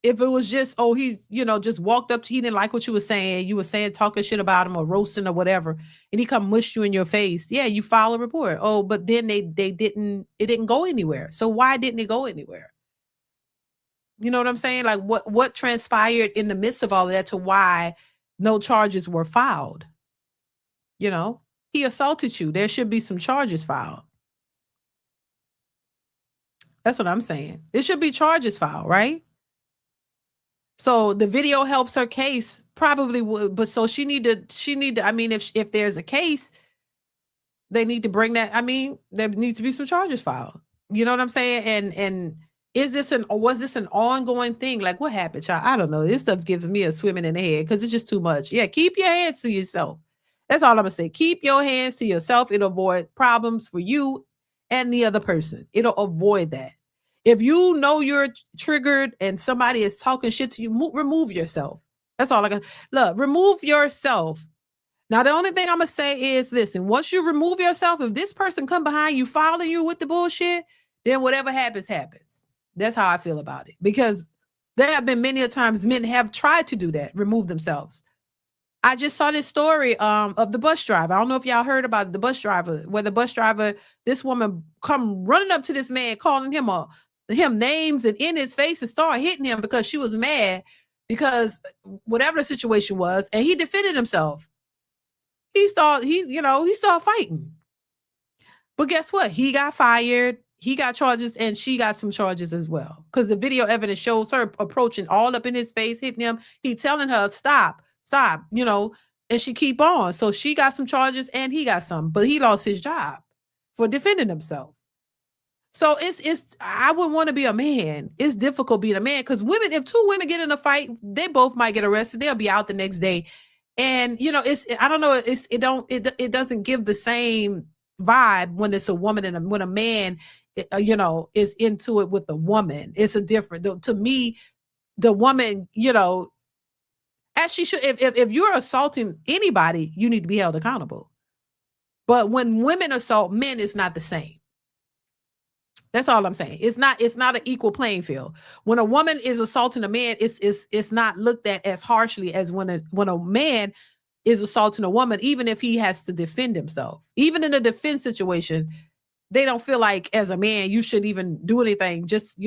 if it was just, he, you know, just walked up to, he didn't like what you were saying talking shit about him or roasting or whatever, and he come mush you in your face. Yeah, you file a report. But then it didn't go anywhere. So why didn't it go anywhere? You know what I'm saying? Like what transpired in the midst of all of that to why no charges were filed? You know, he assaulted you. There should be some charges filed. That's what I'm saying. There should be charges filed, right? So the video helps her case, probably would, but so she need to, I mean, if there's a case, they need to bring that. I mean, there needs to be some charges filed. You know what I'm saying? And was this an ongoing thing? Like what happened, child? I don't know. This stuff gives me a swimming in the head because it's just too much. Yeah, keep your hands to yourself. That's all I'm gonna say. Keep your hands to yourself. It'll avoid problems for you and the other person. It'll avoid that. If you know you're triggered and somebody is talking shit to you, remove yourself. That's all I got. Look, remove yourself. Now, the only thing I'm going to say is, listen, once you remove yourself, if this person come behind you, following you with the bullshit, then whatever happens, happens. That's how I feel about it. Because there have been many times men have tried to do that, remove themselves. I just saw this story of the bus driver. I don't know if y'all heard about the bus driver, where the bus driver, this woman come running up to this man, calling him names and in his face and start hitting him because she was mad because whatever the situation was, and he defended himself. He started fighting. But guess what? He got fired. He got charges and she got some charges as well. Because the video evidence shows her approaching all up in his face, hitting him. He telling her, stop, and she keep on. So she got some charges and he got some, but he lost his job for defending himself. So I wouldn't want to be a man. It's difficult being a man because if two women get in a fight, they both might get arrested. They'll be out the next day. And I don't know, it doesn't give the same vibe when it's a woman and when a man, is into it with a woman. It's a different, to me, the woman, as she should, if you're assaulting anybody, you need to be held accountable. But when women assault men, it's not the same. That's all I'm saying. It's not an equal playing field. When a woman is assaulting a man, it's not looked at as harshly as when a man is assaulting a woman, even if he has to defend himself. Even in a defense situation, they don't feel like as a man you should even do anything. Just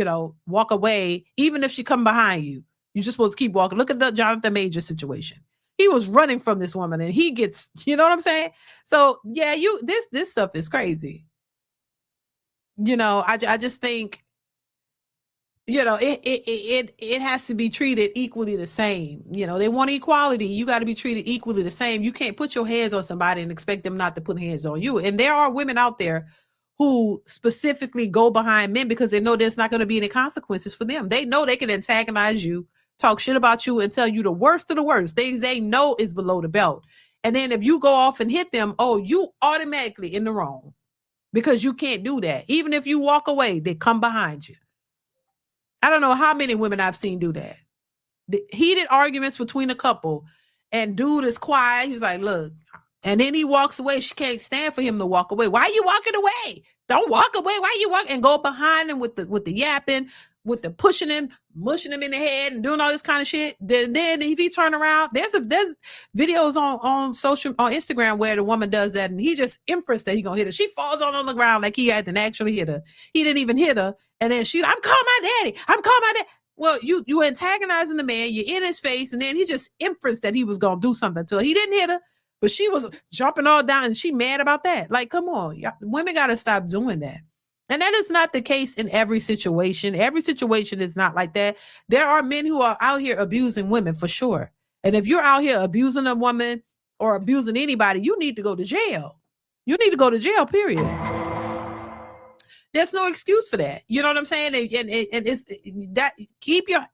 walk away. Even if she come behind you, you're just supposed to keep walking. Look at the Jonathan Major situation. He was running from this woman, and he gets. You know what I'm saying? So yeah, this stuff is crazy. I just think, it has to be treated equally the same. They want equality. You got to be treated equally the same. You can't put your hands on somebody and expect them not to put hands on you. And there are women out there who specifically go behind men because they know there's not going to be any consequences for them. They know they can antagonize you, talk shit about you, and tell you the worst of the worst, things they know is below the belt. And then if you go off and hit them, you automatically in the wrong. Because you can't do that. Even if you walk away, they come behind you. I don't know how many women I've seen do that. The heated arguments between a couple, and dude is quiet. He's like, look. And then he walks away. She can't stand for him to walk away. Why are you walking away? Don't walk away. Why are you walking? And go behind him with the yapping, with the pushing him, mushing him in the head and doing all this kind of shit. Then if he turn around, there's videos on Instagram where the woman does that, and he just impressed that he gonna hit her. She falls on the ground like he hadn't actually hit her. He didn't even hit her, and then I'm calling my daddy. I'm calling my dad. Well, you antagonizing the man. You're in his face, and then he just impressed that he was gonna do something to her. He didn't hit her, but she was jumping all down, and she mad about that. Like, come on, women gotta stop doing that. And that is not the case in every situation. Every situation is not like that. There are men who are out here abusing women for sure. And if you're out here abusing a woman or abusing anybody, you need to go to jail. You need to go to jail, period. There's no excuse for that. You know what I'm saying? And it's that, keep your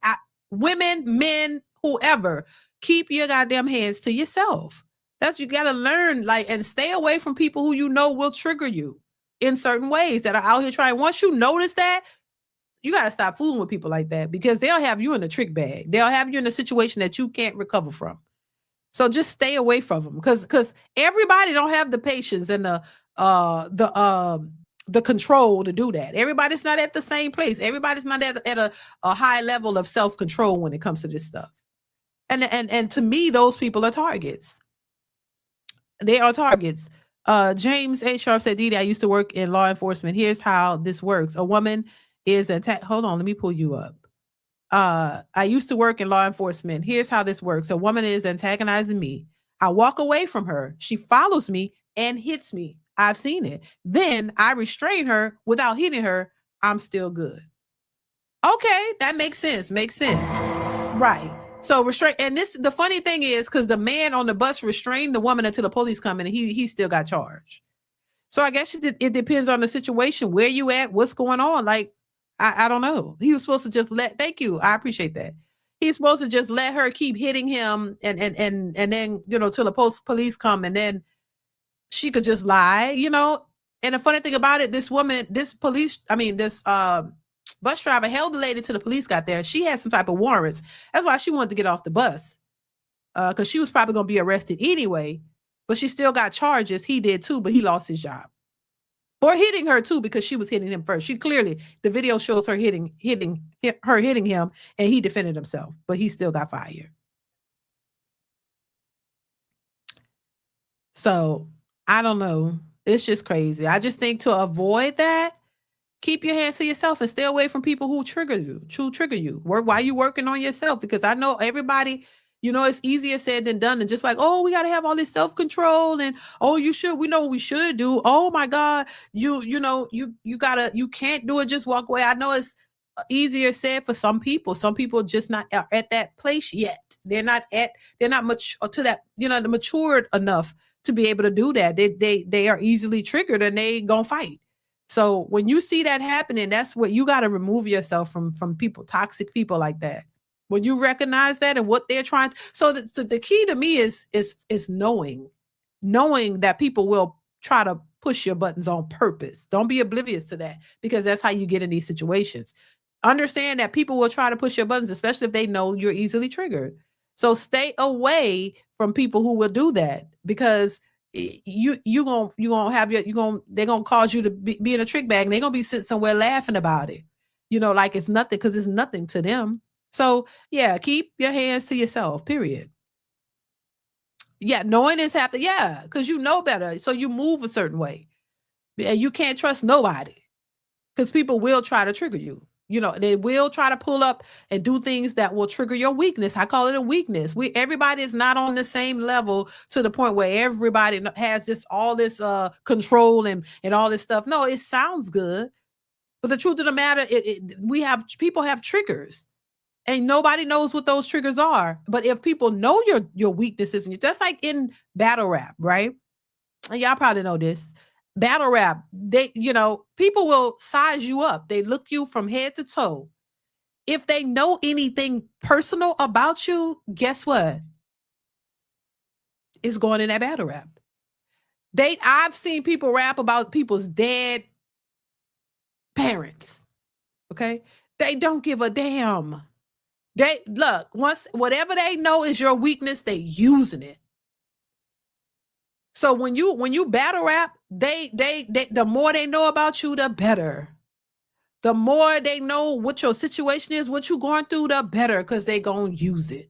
women, men, whoever, keep your goddamn hands to yourself. You got to learn, and stay away from people who will trigger you in certain ways that are out here trying. Once you notice that, you got to stop fooling with people like that, because they'll have you in a trick bag. They'll have you in a situation that you can't recover from. So just stay away from them, because everybody don't have the patience and the control to do that. Everybody's not at the same place. Everybody's not at a high level of self-control when it comes to this stuff. And to me, those people are targets. They are targets. James A. Sharp said, Dee, I used to work in law enforcement. Here's how this works. A woman is attacked. Hold on, let me pull you up. I used to work in law enforcement. Here's how this works. A woman is antagonizing me. I walk away from her. She follows me and hits me. I've seen it. Then I restrain her without hitting her. I'm still good. Okay, that makes sense. Makes sense. Right. So restrain, and this the funny thing is because the man on the bus restrained the woman until the police come in, and he still got charged. So I guess it depends on the situation, where you at, what's going on. Like, I don't know. He was supposed to just thank you. I appreciate that. He's supposed to just let her keep hitting him and then, till the police come, and then she could just lie, And the funny thing about it, this bus driver held the lady till the police got there. She had some type of warrants. That's why she wanted to get off the bus. Because she was probably going to be arrested anyway. But she still got charges. He did too, but he lost his job. For hitting her too, because she was hitting him first. The video shows her hitting him, and he defended himself, but he still got fired. So I don't know. It's just crazy. I just think to avoid that, keep your hands to yourself and stay away from people who trigger you. Work while you working on yourself, because I know everybody, it's easier said than done. And just like, oh, we got to have all this self-control, and we know what we should do. Oh my God, you can't do it. Just walk away. I know it's easier said for some people. Some people just not at that place yet. They're not much to that, matured enough to be able to do that. They are easily triggered, and they gonna fight. So when you see that happening, that's what you got to remove yourself from people, toxic people like that. When you recognize that and what they're trying. So the key to me is knowing that people will try to push your buttons on purpose. Don't be oblivious to that, because that's how you get in these situations. Understand that people will try to push your buttons, especially if they know you're easily triggered. So stay away from people who will do that, because they're gonna cause you to be in a trick bag, and they're gonna be sitting somewhere laughing about it, like it's nothing, because it's nothing to them. So yeah, keep your hands to yourself, period. Yeah, knowing is because you know better, so you move a certain way, and you can't trust nobody, because people will try to trigger you. They will try to pull up and do things that will trigger your weakness. I call it a weakness. Everybody is not on the same level to the point where everybody has all this control and all this stuff. No, it sounds good, but the truth of the matter, people have triggers, and nobody knows what those triggers are. But if people know your weaknesses, and that's like in battle rap, right? And y'all probably know this. Battle rap, people will size you up. They look you from head to toe. If they know anything personal about you, guess what? It's going in that battle rap. I've seen people rap about people's dead parents. Okay? They don't give a damn. Once whatever they know is your weakness, they using it. So when you battle rap, they the more they know about you, the better. The more they know what your situation is, what you're going through, the better, because they gonna use it.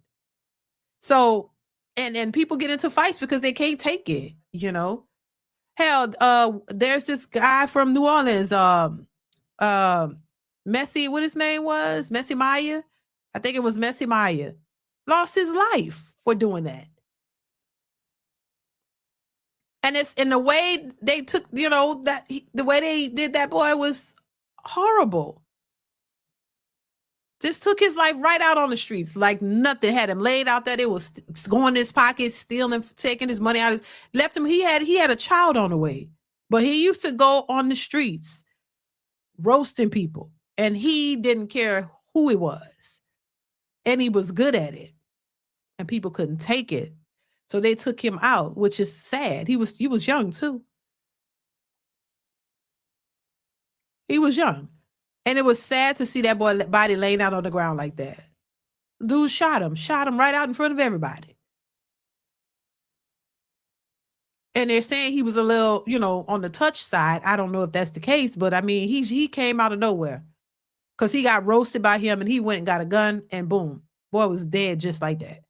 So and people get into fights because they can't take it, Hell, there's this guy from New Orleans, Messi, what his name was? Messi Maya. I think it was Messi Maya. Lost his life for doing that. And it's in the way they took, the way they did that boy was horrible. Just took his life right out on the streets like nothing. Had him laid out there. It was going in his pockets, stealing, taking his money out. Left him. He had a child on the way, but he used to go on the streets roasting people, and he didn't care who he was, and he was good at it, and people couldn't take it. So they took him out, which is sad. He was young too. He was young. And it was sad to see that boy body laying out on the ground like that. Dude shot him right out in front of everybody. And they're saying he was a little, on the touch side. I don't know if that's the case, but I mean, he came out of nowhere because he got roasted by him, and he went and got a gun, and boom, boy was dead just like that.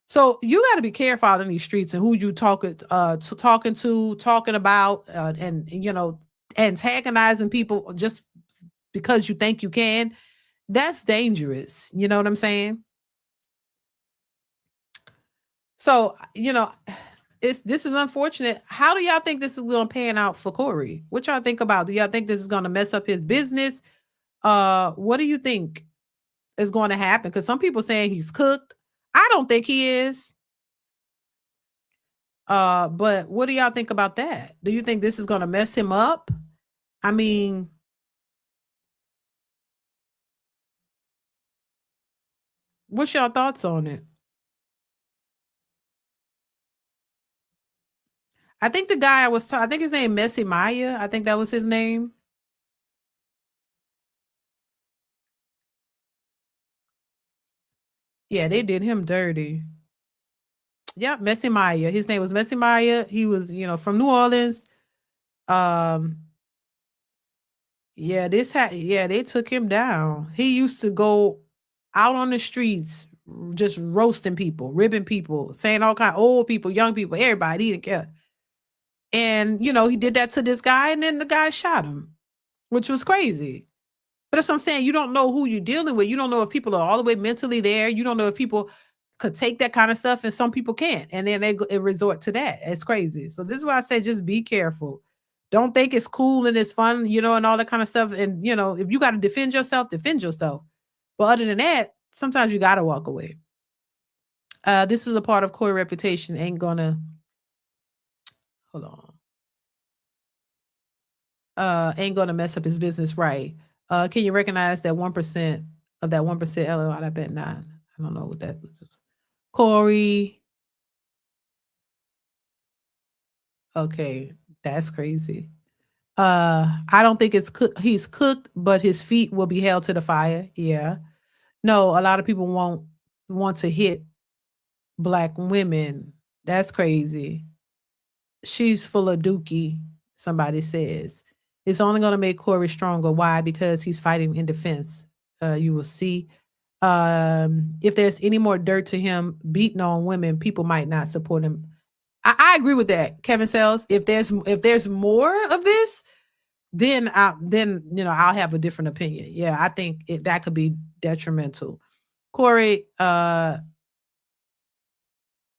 So you got to be careful out in these streets and who you talking about, and antagonizing people just because you think you can. That's dangerous. You know what I'm saying? So, this is unfortunate. How do y'all think this is going to pan out for Corey? What y'all think about? Do y'all think this is going to mess up his business? What do you think is going to happen? Because some people saying he's cooked. I don't think he is. But what do y'all think about that? Do you think this is going to mess him up? I mean, what's your thoughts on it? I think the guy I think his name Messi Maya. I think that was his name. Yeah, they did him dirty. Yeah, Messi Maya. His name was Messi Maya. He was, from New Orleans. Yeah, they took him down. He used to go out on the streets, just roasting people, ribbing people, saying all kind of old people, young people, everybody. He didn't care. And he did that to this guy, and then the guy shot him, which was crazy. But that's what I'm saying. You don't know who you're dealing with. You don't know if people are all the way mentally there. You don't know if people could take that kind of stuff, and some people can't. And then they resort to that. It's crazy. So this is why I say just be careful. Don't think it's cool and it's fun, and all that kind of stuff. And, if you got to defend yourself, defend yourself. But other than that, sometimes you got to walk away. This is a part of Corey reputation. Ain't gonna, hold on. Ain't gonna mess up his business, right? Can you recognize that 1% of that 1%? LOL, I bet not. I don't know what that was. Corey. Okay, that's crazy. I don't think he's cooked, but his feet will be held to the fire. Yeah. No, a lot of people won't want to hit Black women. That's crazy. She's full of dookie, somebody says. It's only going to make Corey stronger. Why? Because he's fighting in defense. You will see. If there's any more dirt to him beating on women, people might not support him. I agree with that, Kevin Sells. If there's more of this, then I'll have a different opinion. Yeah, I think that could be detrimental. Corey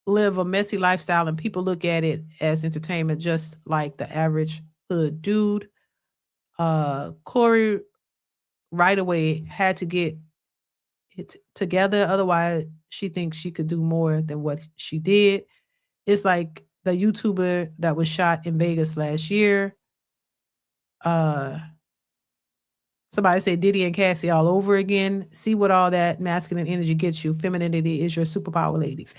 live a messy lifestyle, and people look at it as entertainment, just like the average hood dude. Corey right away had to get it together, otherwise she thinks she could do more than what she did. It's like the YouTuber that was shot in Vegas last year. Somebody said Diddy and Cassie all over again. See what all that masculine energy gets you. Femininity is your superpower, ladies.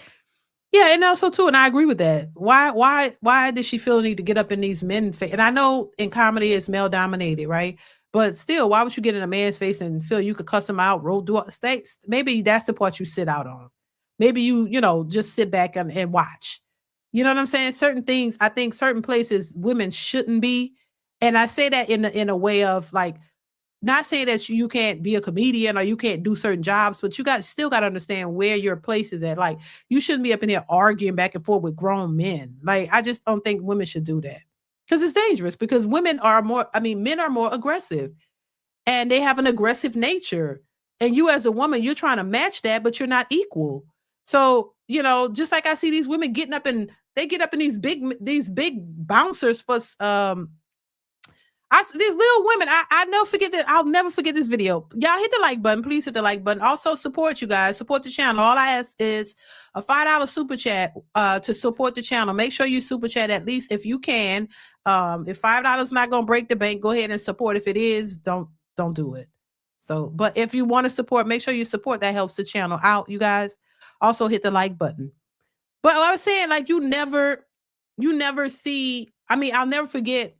Yeah, and also too, and I agree with that. Why does she feel the need to get up in these men face? And I know in comedy it's male dominated, right? But still, why would you get in a man's face and feel you could cuss him out, do states? Maybe that's the part you sit out on. Maybe you just sit back and watch. You know what I'm saying? Certain things, I think certain places women shouldn't be. And I say that in a way of like, not saying that you can't be a comedian or you can't do certain jobs, but you still got to understand where your place is at. Like, you shouldn't be up in here arguing back and forth with grown men. Like, I just don't think women should do that because it's dangerous, because men are more aggressive and they have an aggressive nature. And you as a woman, you're trying to match that, but you're not equal. So, just like I see these women getting up and they get up in these big bouncers for, these little women, I'll never forget this video. Y'all hit the like button. Please hit the like button. Also support you guys. Support the channel. All I ask is a $5 super chat to support the channel. Make sure you super chat at least if you can. If $5 is not going to break the bank, go ahead and support. If it is, don't do it. So, but if you want to support, make sure you support. That helps the channel out, you guys. Also hit the like button. But I was saying, like, you never see, I'll never forget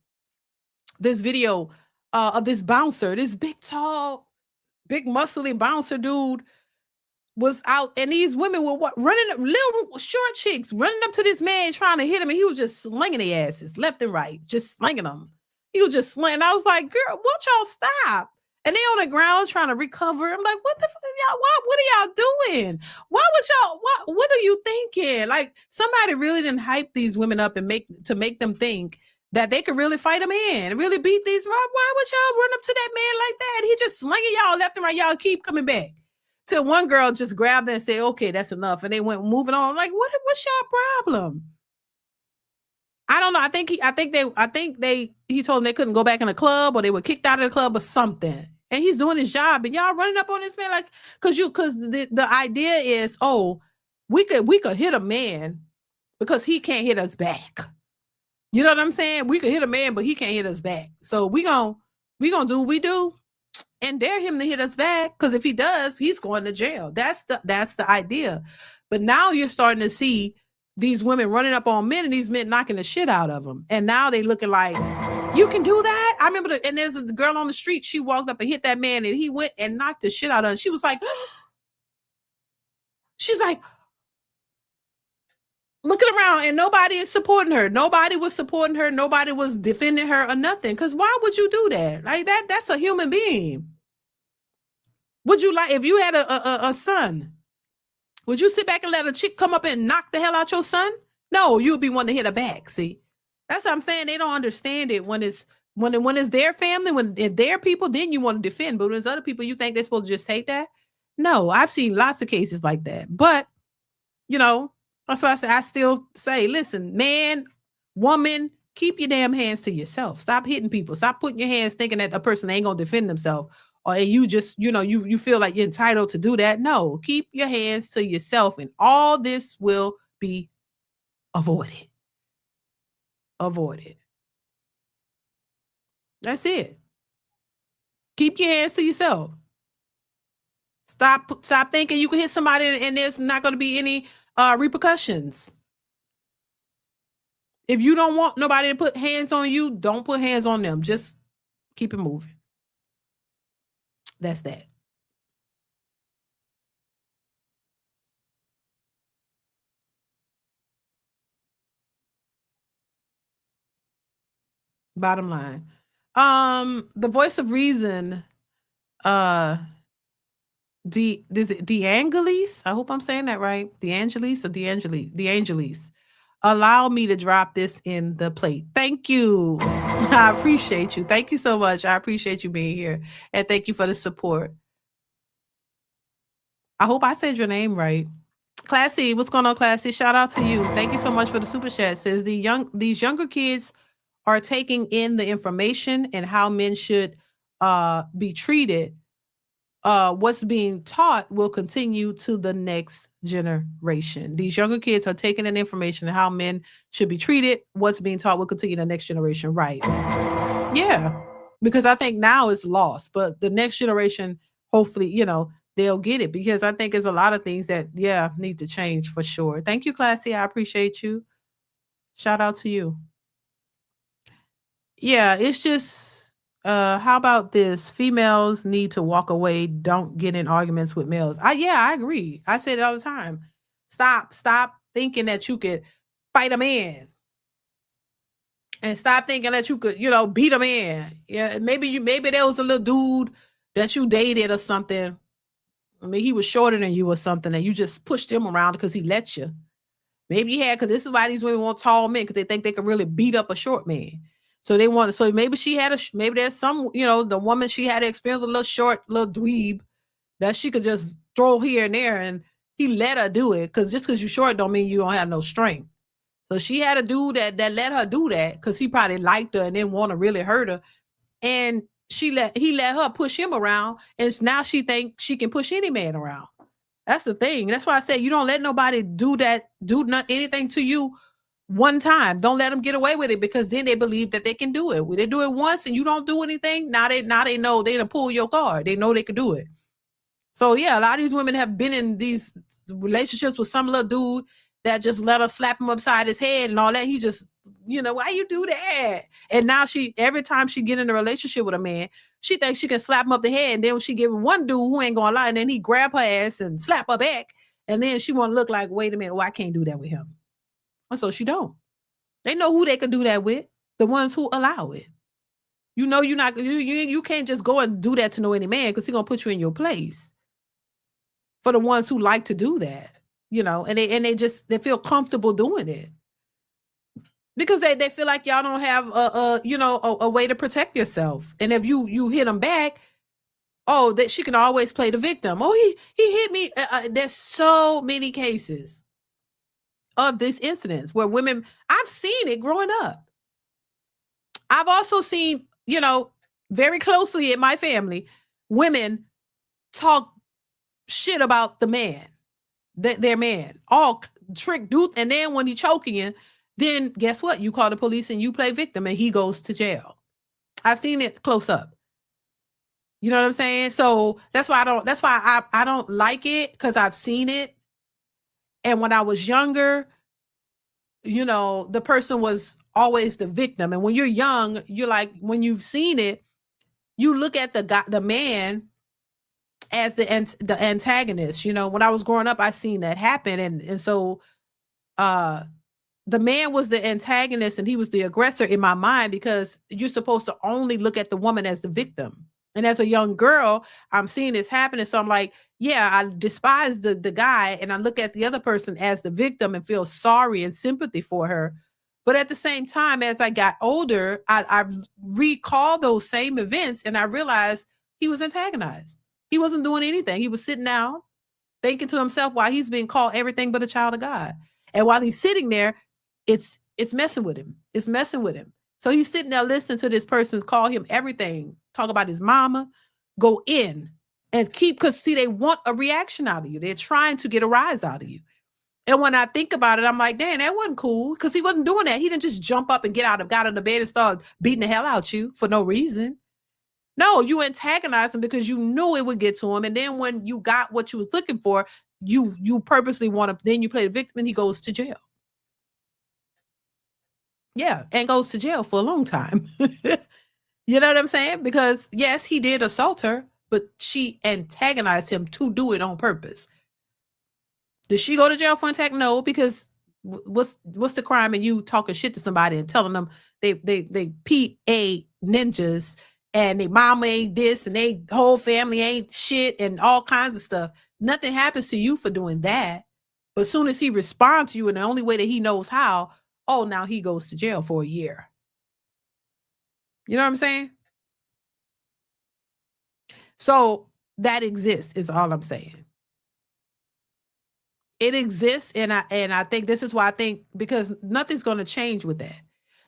this video of this bouncer, this big, tall, big, muscly bouncer dude was out, and these women were running up, little short chicks running up to this man trying to hit him, and he was just slinging their asses left and right, just slinging them. He was just slinging. I was like, girl, won't y'all stop? And they on the ground trying to recover. I'm like, what the fuck, y'all? What are y'all doing? Why would y'all? What are you thinking? Like, somebody really didn't hype these women up and make them think that they could really fight a man and really beat these. Why would y'all run up to that man like that? He just slinging y'all left and right. Y'all keep coming back. Till one girl just grabbed her and said, okay, that's enough. And they went moving on. Like, what's your problem? I don't know. I think he told them they couldn't go back in the club or they were kicked out of the club or something. And he's doing his job and y'all running up on this man like, cause the idea is, oh, we could hit a man because he can't hit us back. You know what I'm saying? We could hit a man, but he can't hit us back. So we gonna do what we do and dare him to hit us back. Cause if he does, he's going to jail. That's the idea. But now you're starting to see these women running up on men and these men knocking the shit out of them. And now they looking like, you can do that? I remember, and there's a girl on the street, she walked up and hit that man and he went and knocked the shit out of her. She was like, she's like, looking around and nobody is supporting her. Nobody was supporting her. Nobody was defending her or nothing. Because why would you do that? Like that's a human being. Would you like, if you had a son, would you sit back and let a chick come up and knock the hell out your son? No, you'll be wanting to hit her back. See, that's what I'm saying. They don't understand it when it's their family, when it's their people, then you want to defend. But when it's other people, you think they're supposed to just take that? No, I've seen lots of cases like that. But, you know, that's why I still say, listen, man, woman, keep your damn hands to yourself. Stop hitting people. Stop putting your hands thinking that a person ain't going to defend themselves. Or you just, you know, you feel like you're entitled to do that. No, keep your hands to yourself and all this will be avoided. Avoided. That's it. Keep your hands to yourself. Stop thinking you can hit somebody and there's not going to be any repercussions. If you don't want nobody to put hands on you, don't put hands on them. Just keep it moving. That's that. Bottom line. The voice of reason, DeAngelis, I hope I'm saying that right. DeAngelis or DeAngelis. Allow me to drop this in the plate. Thank you. I appreciate you. Thank you so much. I appreciate you being here. And thank you for the support. I hope I said your name right. Classy, what's going on, Classy? Shout out to you. Thank you so much for the super chat. It says these younger kids are taking in the information and how men should be treated. What's being taught will continue to the next generation. These younger kids are taking in information and how men should be treated. What's being taught will continue to the next generation. Right. Yeah. Because I think now it's lost, but the next generation, hopefully, you know, they'll get it because I think there's a lot of things that, yeah, need to change for sure. Thank you, Classy. I appreciate you. Shout out to you. Yeah, it's just, how about this? Females need to walk away. Don't get in arguments with males. I agree. I say it all the time. Stop thinking that you could fight a man. And stop thinking that you could, you know, beat a man. Yeah, maybe there was a little dude that you dated or something. I mean, he was shorter than you or something, and you just pushed him around because he let you. Maybe you had, because this is why these women want tall men, because they think they can really beat up a short man. So they want, so maybe maybe there's some, you know, the woman, she had experience with a little short, little dweeb that she could just throw here and there, and he let her do it, because just because you're short don't mean you don't have no strength. So she had a dude that let her do that because he probably liked her and didn't want to really hurt her. And he let her push him around, and now she thinks she can push any man around. That's the thing. That's why I say you don't let nobody do anything to you one time. Don't let them get away with it, because then they believe that they can do it. When they do it once and you don't do anything, now they know they done pull your card. They know they can do it. So yeah, a lot of these women have been in these relationships with some little dude that just let her slap him upside his head and all that. He just, you know, why you do that? And now every time she get in a relationship with a man, she thinks she can slap him up the head. And then when she give one dude who ain't gonna lie, and then he grab her ass and slap her back. And then she want to look like, wait a minute, I can't do that with him. And so she don't. They know who they can do that with. The ones who allow it. You know, you can't just go and do that to no any man, because he's gonna put you in your place. For the ones who like to do that, you know, and they feel comfortable doing it. because they feel like y'all don't have a way to protect yourself. And if you hit them back, oh, that she can always play the victim. Oh, he hit me. There's so many cases of this incidents where women, I've seen it growing up. I've also seen, very closely in my family, women talk shit about the man, their man, all trick dude. And then when he choking you, then guess what? You call the police and you play victim and he goes to jail. I've seen it close up. You know what I'm saying? So that's why I don't like it, because I've seen it. And when I was younger, the person was always the victim. And when you're young, you're like, when you've seen it, you look at the man as the antagonist. When I was growing up, I seen that happen. And so the man was the antagonist and he was the aggressor in my mind, because you're supposed to only look at the woman as the victim. And as a young girl, I'm seeing this happening. So I'm like, yeah, I despise the guy, and I look at the other person as the victim and feel sorry and sympathy for her. But at the same time, as I got older, I recall those same events, and I realized he was antagonized. He wasn't doing anything. He was sitting down, thinking to himself while he's being called everything but a child of God. And while he's sitting there, it's messing with him. It's messing with him. So he's sitting there listening to this person call him everything, talk about his mama, go in and because they want a reaction out of you. They're trying to get a rise out of you. And when I think about it, I'm like, damn, that wasn't cool, because he wasn't doing that. He didn't just jump up and got out of the bed and start beating the hell out you for no reason. No, you antagonized him because you knew it would get to him. And then when you got what you was looking for, you purposely want to, then you play the victim and he goes to jail. Yeah, and goes to jail for a long time. You know what I'm saying? Because yes, he did assault her, but she antagonized him to do it on purpose. Did she go to jail for attack? No, because what's the crime in you talking shit to somebody and telling them they PA ninjas and their mama ain't this and they whole family ain't shit and all kinds of stuff. Nothing happens to you for doing that. But as soon as he responds to you in the only way that he knows how, oh, now he goes to jail for a year. You know what I'm saying? So that exists is all I'm saying. It exists, and I think this is why I think, because nothing's going to change with that.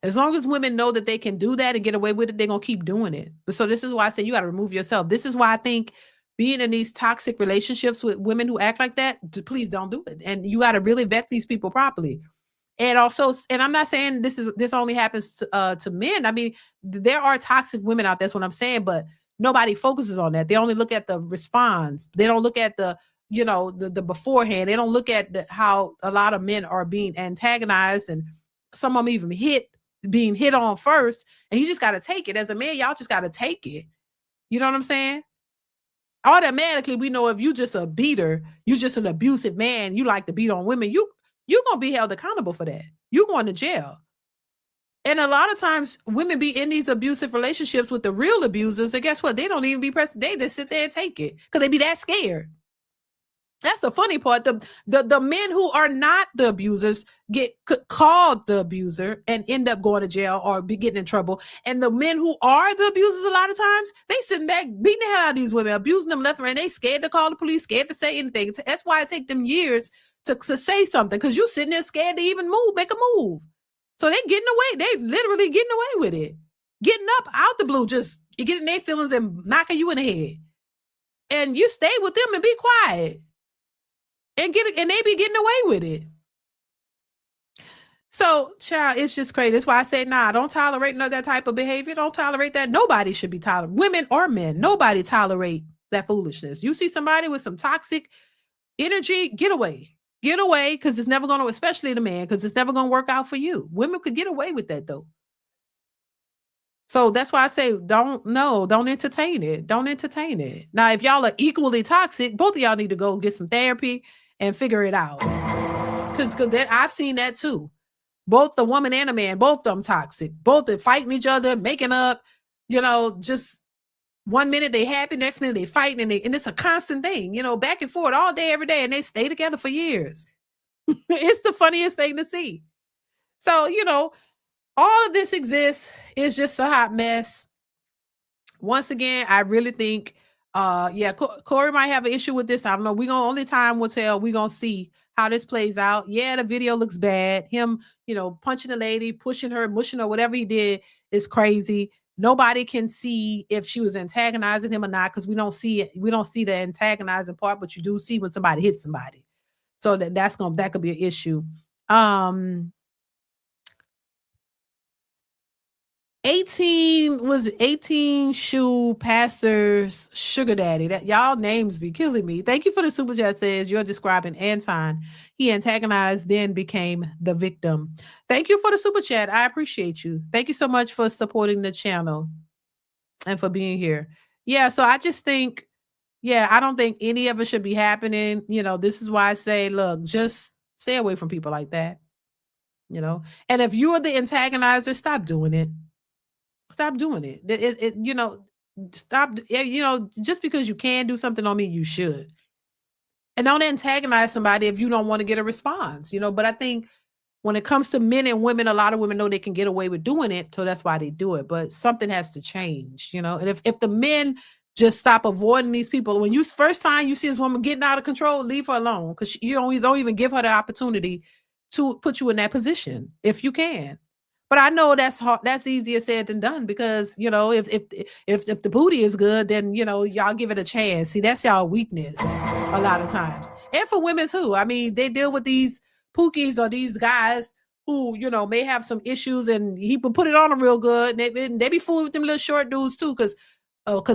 As long as women know that they can do that and get away with it, they're going to keep doing it. But so this is why I say you got to remove yourself. This is why I think being in these toxic relationships with women who act like that, please don't do it. And you got to really vet these people properly. And also, and I'm not saying this only happens to men. I mean, there are toxic women out there. That's what I'm saying. But nobody focuses on that. They only look at the response. They don't look at the beforehand. They don't look at how a lot of men are being antagonized, and some of them even being hit on first. And you just got to take it. As a man, y'all just got to take it. You know what I'm saying? Automatically, we know if you just a beater, you just an abusive man, you like to beat on women, you're going to be held accountable for that. You're going to jail. And a lot of times women be in these abusive relationships with the real abusers, and guess what? They don't even be pressed. They just sit there and take it because they be that scared. That's the funny part. The men who are not the abusers get called the abuser and end up going to jail or be getting in trouble. And the men who are the abusers, a lot of times, they sitting back beating the hell out of these women, abusing them left and right. They scared to call the police, scared to say anything. That's why it takes them years to say something, because you're sitting there scared to even make a move. So they getting away. They literally getting away with it. Getting up out the blue, just getting their feelings and knocking you in the head. And you stay with them and be quiet. And they be getting away with it. So, child, it's just crazy. That's why I say, nah, don't tolerate that type of behavior. Don't tolerate that. Nobody should be tolerated. Women or men, nobody tolerate that foolishness. You see somebody with some toxic energy, get away. Get away, because it's never going to, especially the man, because it's never going to work out for you. Women could get away with that, though. So that's why I say, don't entertain it. Don't entertain it. Now, if y'all are equally toxic, both of y'all need to go get some therapy and figure it out. Because I've seen that too. Both the woman and the man, both of them toxic. Both are fighting each other, making up, just 1 minute they happy, next minute they fighting, and it's a constant thing, back and forth all day, every day, and they stay together for years. It's the funniest thing to see. So, all of this exists. It's just a hot mess. Once again, I really think, yeah, Corey might have an issue with this. I don't know. Only time will tell. We're gonna see how this plays out. Yeah, the video looks bad. Him, punching the lady, pushing her, mushing her, whatever he did is crazy. Nobody can see if she was antagonizing him or not because we don't see it. We don't see the antagonizing part, but you do see when somebody hits somebody. So that could be an issue. 18 shoe pastors sugar daddy. That y'all names be killing me. Thank you for the super chat. Says you're describing Anton. He antagonized, then became the victim. Thank you for the super chat. I appreciate you. Thank you so much for supporting the channel and for being here. Yeah, so I just think, I don't think any of it should be happening. This is why I say, look, just stay away from people like that. And if you're the antagonizer, stop doing it. Stop doing it. Stop. Just because you can do something don't mean you should. And don't antagonize somebody if you don't want to get a response. But I think when it comes to men and women, a lot of women know they can get away with doing it, so that's why they do it. But something has to change. And if the men just stop avoiding these people, when first time you see this woman getting out of control, leave her alone because you don't even give her the opportunity to put you in that position if you can. But I know that's hard. That's easier said than done because if the booty is good, then y'all give it a chance. See, that's y'all weakness a lot of times, and for women too. I mean, they deal with these pookies or these guys who may have some issues, and he can put it on them real good. And they be fooling with them little short dudes too, because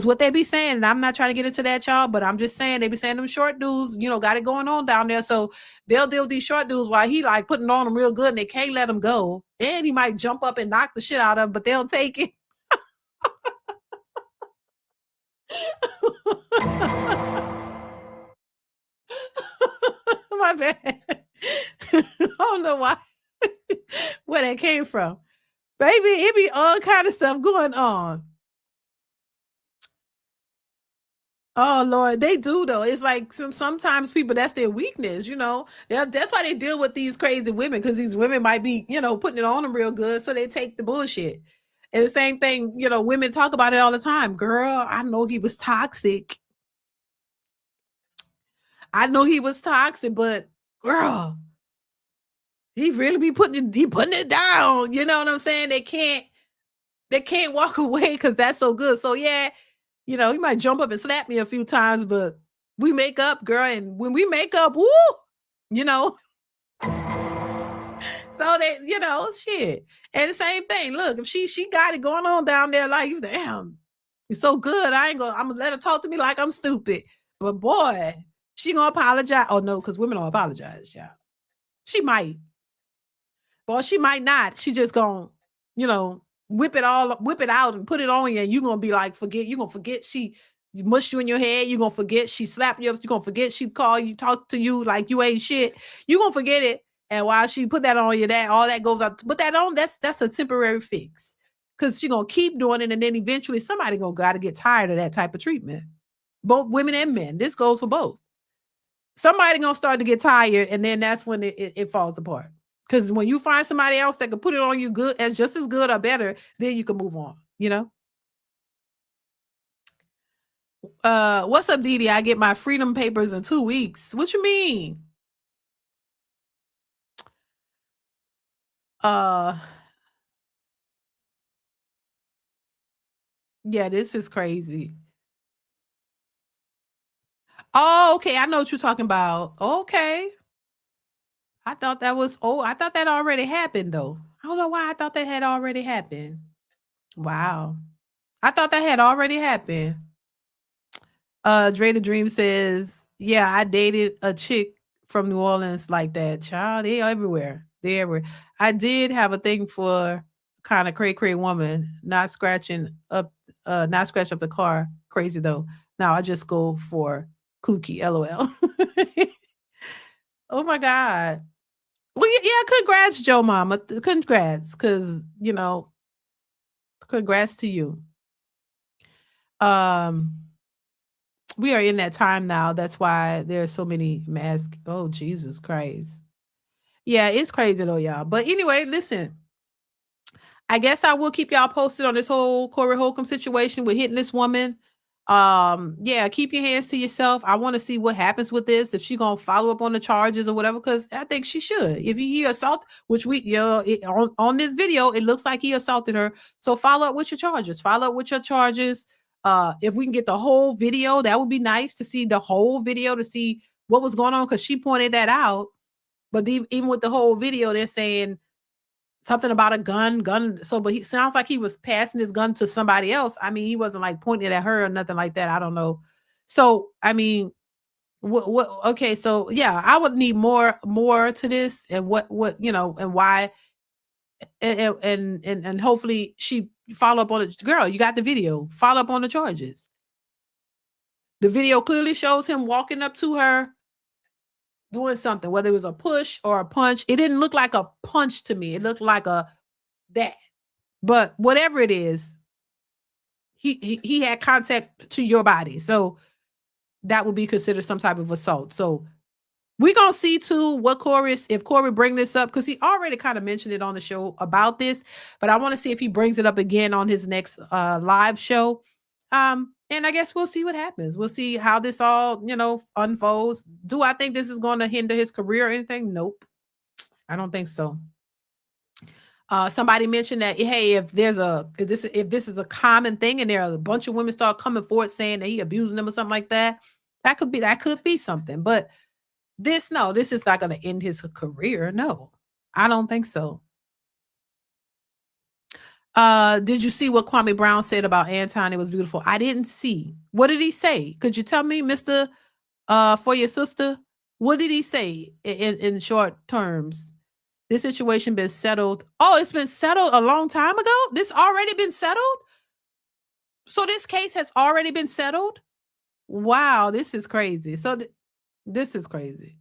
what they be saying, and I'm not trying to get into that, y'all, but I'm just saying they be saying them short dudes, got it going on down there. So they'll deal with these short dudes while he like putting on them real good, and they can't let him go. And he might jump up and knock the shit out of them, but they'll take it. My bad. I don't know why. Where that came from. Baby, it be all kind of stuff going on. Oh Lord, they do though. It's like sometimes people, that's their weakness, That's why they deal with these crazy women, because these women might be, putting it on them real good, so they take the bullshit. And the same thing, women talk about it all the time. Girl, I know he was toxic. But girl, he really be putting it down. You know what I'm saying? They can't walk away because that's so good. So yeah. He might jump up and slap me a few times, but we make up, girl. And when we make up, woo, so they, shit. And the same thing. Look, if she got it going on down there, like, damn, it's so good. I'm gonna let her talk to me like I'm stupid. But boy, she gonna apologize. Oh no, because women don't apologize, y'all. She might. Well, she might not. She just gonna, whip it out and put it on you, and you're gonna be like, you're gonna forget she mushed you in your head, you're gonna forget she slapped you, you're gonna forget she called you, talk to you like you ain't shit. You're gonna forget it. And while she put that on you, all that goes out. Put that on, that's a temporary fix. Cause she gonna keep doing it, and then eventually somebody gotta get tired of that type of treatment. Both women and men. This goes for both. Somebody gonna start to get tired, and then that's when it falls apart. Because when you find somebody else that can put it on you good, as just as good or better, then you can move on, What's up, DeeDee? I get my freedom papers in 2 weeks. What you mean? Yeah, this is crazy. Oh, okay. I know what you're talking about. Okay. I thought that already happened, though. I don't know why I thought that had already happened. Wow. I thought that had already happened. Dre the Dream says, yeah, I dated a chick from New Orleans like that. Child, they are everywhere. They're everywhere. I did have a thing for kind of cray woman, not scratching up the car. Crazy though. Now I just go for kooky, LOL. Oh my God. Well, yeah, congrats, Joe Mama. Congrats, because congrats to you. We are in that time now. That's why there are so many masks. Oh, Jesus Christ. Yeah, it's crazy though, y'all. But anyway, listen. I guess I will keep y'all posted on this whole Corey Holcomb situation with hitting this woman. Yeah, keep your hands to yourself. I want to see what happens with this, if she gonna follow up on the charges or whatever, because I think she should. If he assault, which we on this video, it looks like he assaulted her. So follow up with your charges. Follow up with your charges. If we can get the whole video, that would be nice to see the whole video to see what was going on, because she pointed that out. But even with the whole video, they're saying something about a gun. So, but he sounds like he was passing his gun to somebody else. I mean, he wasn't like pointing it at her or nothing like that. I don't know. So, I mean, what, okay. So yeah, I would need more to this, and what, and why, and hopefully she follow up on it. Girl, you got the video, follow up on the charges. The video clearly shows him walking up to her, doing something, whether it was a push or a punch. It didn't look like a punch to me. It looked like that. But whatever it is, he had contact to your body. So that would be considered some type of assault. So we're going to see too what if Corey bring this up, because he already kind of mentioned it on the show about this, but I want to see if he brings it up again on his next live show. And I guess we'll see what happens. We'll see how this all, unfolds. Do I think this is going to hinder his career or anything? Nope. I don't think so. Somebody mentioned that, hey, if this is a common thing and there are a bunch of women start coming forward saying that he abusing them or something like that, that could be something. But this is not going to end his career. No, I don't think so. Did you see what Kwame Brown said about Anton? It was beautiful. I didn't see. What did he say? Could you tell me, Mr. For your sister? What did he say in short terms? This situation been settled. Oh, it's been settled a long time ago? This already been settled? So this case has already been settled? Wow, this is crazy. So this is crazy.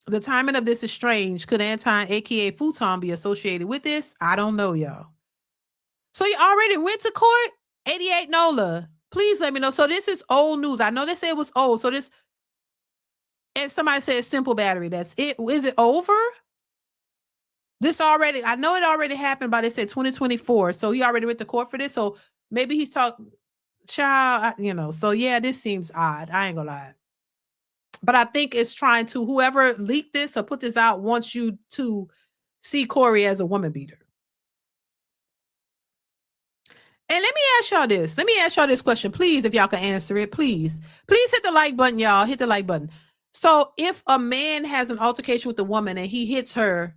The timing of this is strange. Could Anton, aka Futon, be associated with this? I don't know, y'all. So you already went to court? 88 NOLA. Please let me know. So this is old news. I know they say it was old. So this, and somebody said simple battery. That's it. Is it over? This already, I know it already happened, but they said 2024. So he already went to court for this. So maybe he's talking, child, so yeah, this seems odd. I ain't gonna lie. But I think it's trying to, whoever leaked this or put this out wants you to see Corey as a woman beater. And let me ask y'all this. Let me ask y'all this question, please, if y'all can answer it, please. Please hit the like button, y'all. Hit the like button. So if a man has an altercation with a woman and he hits her,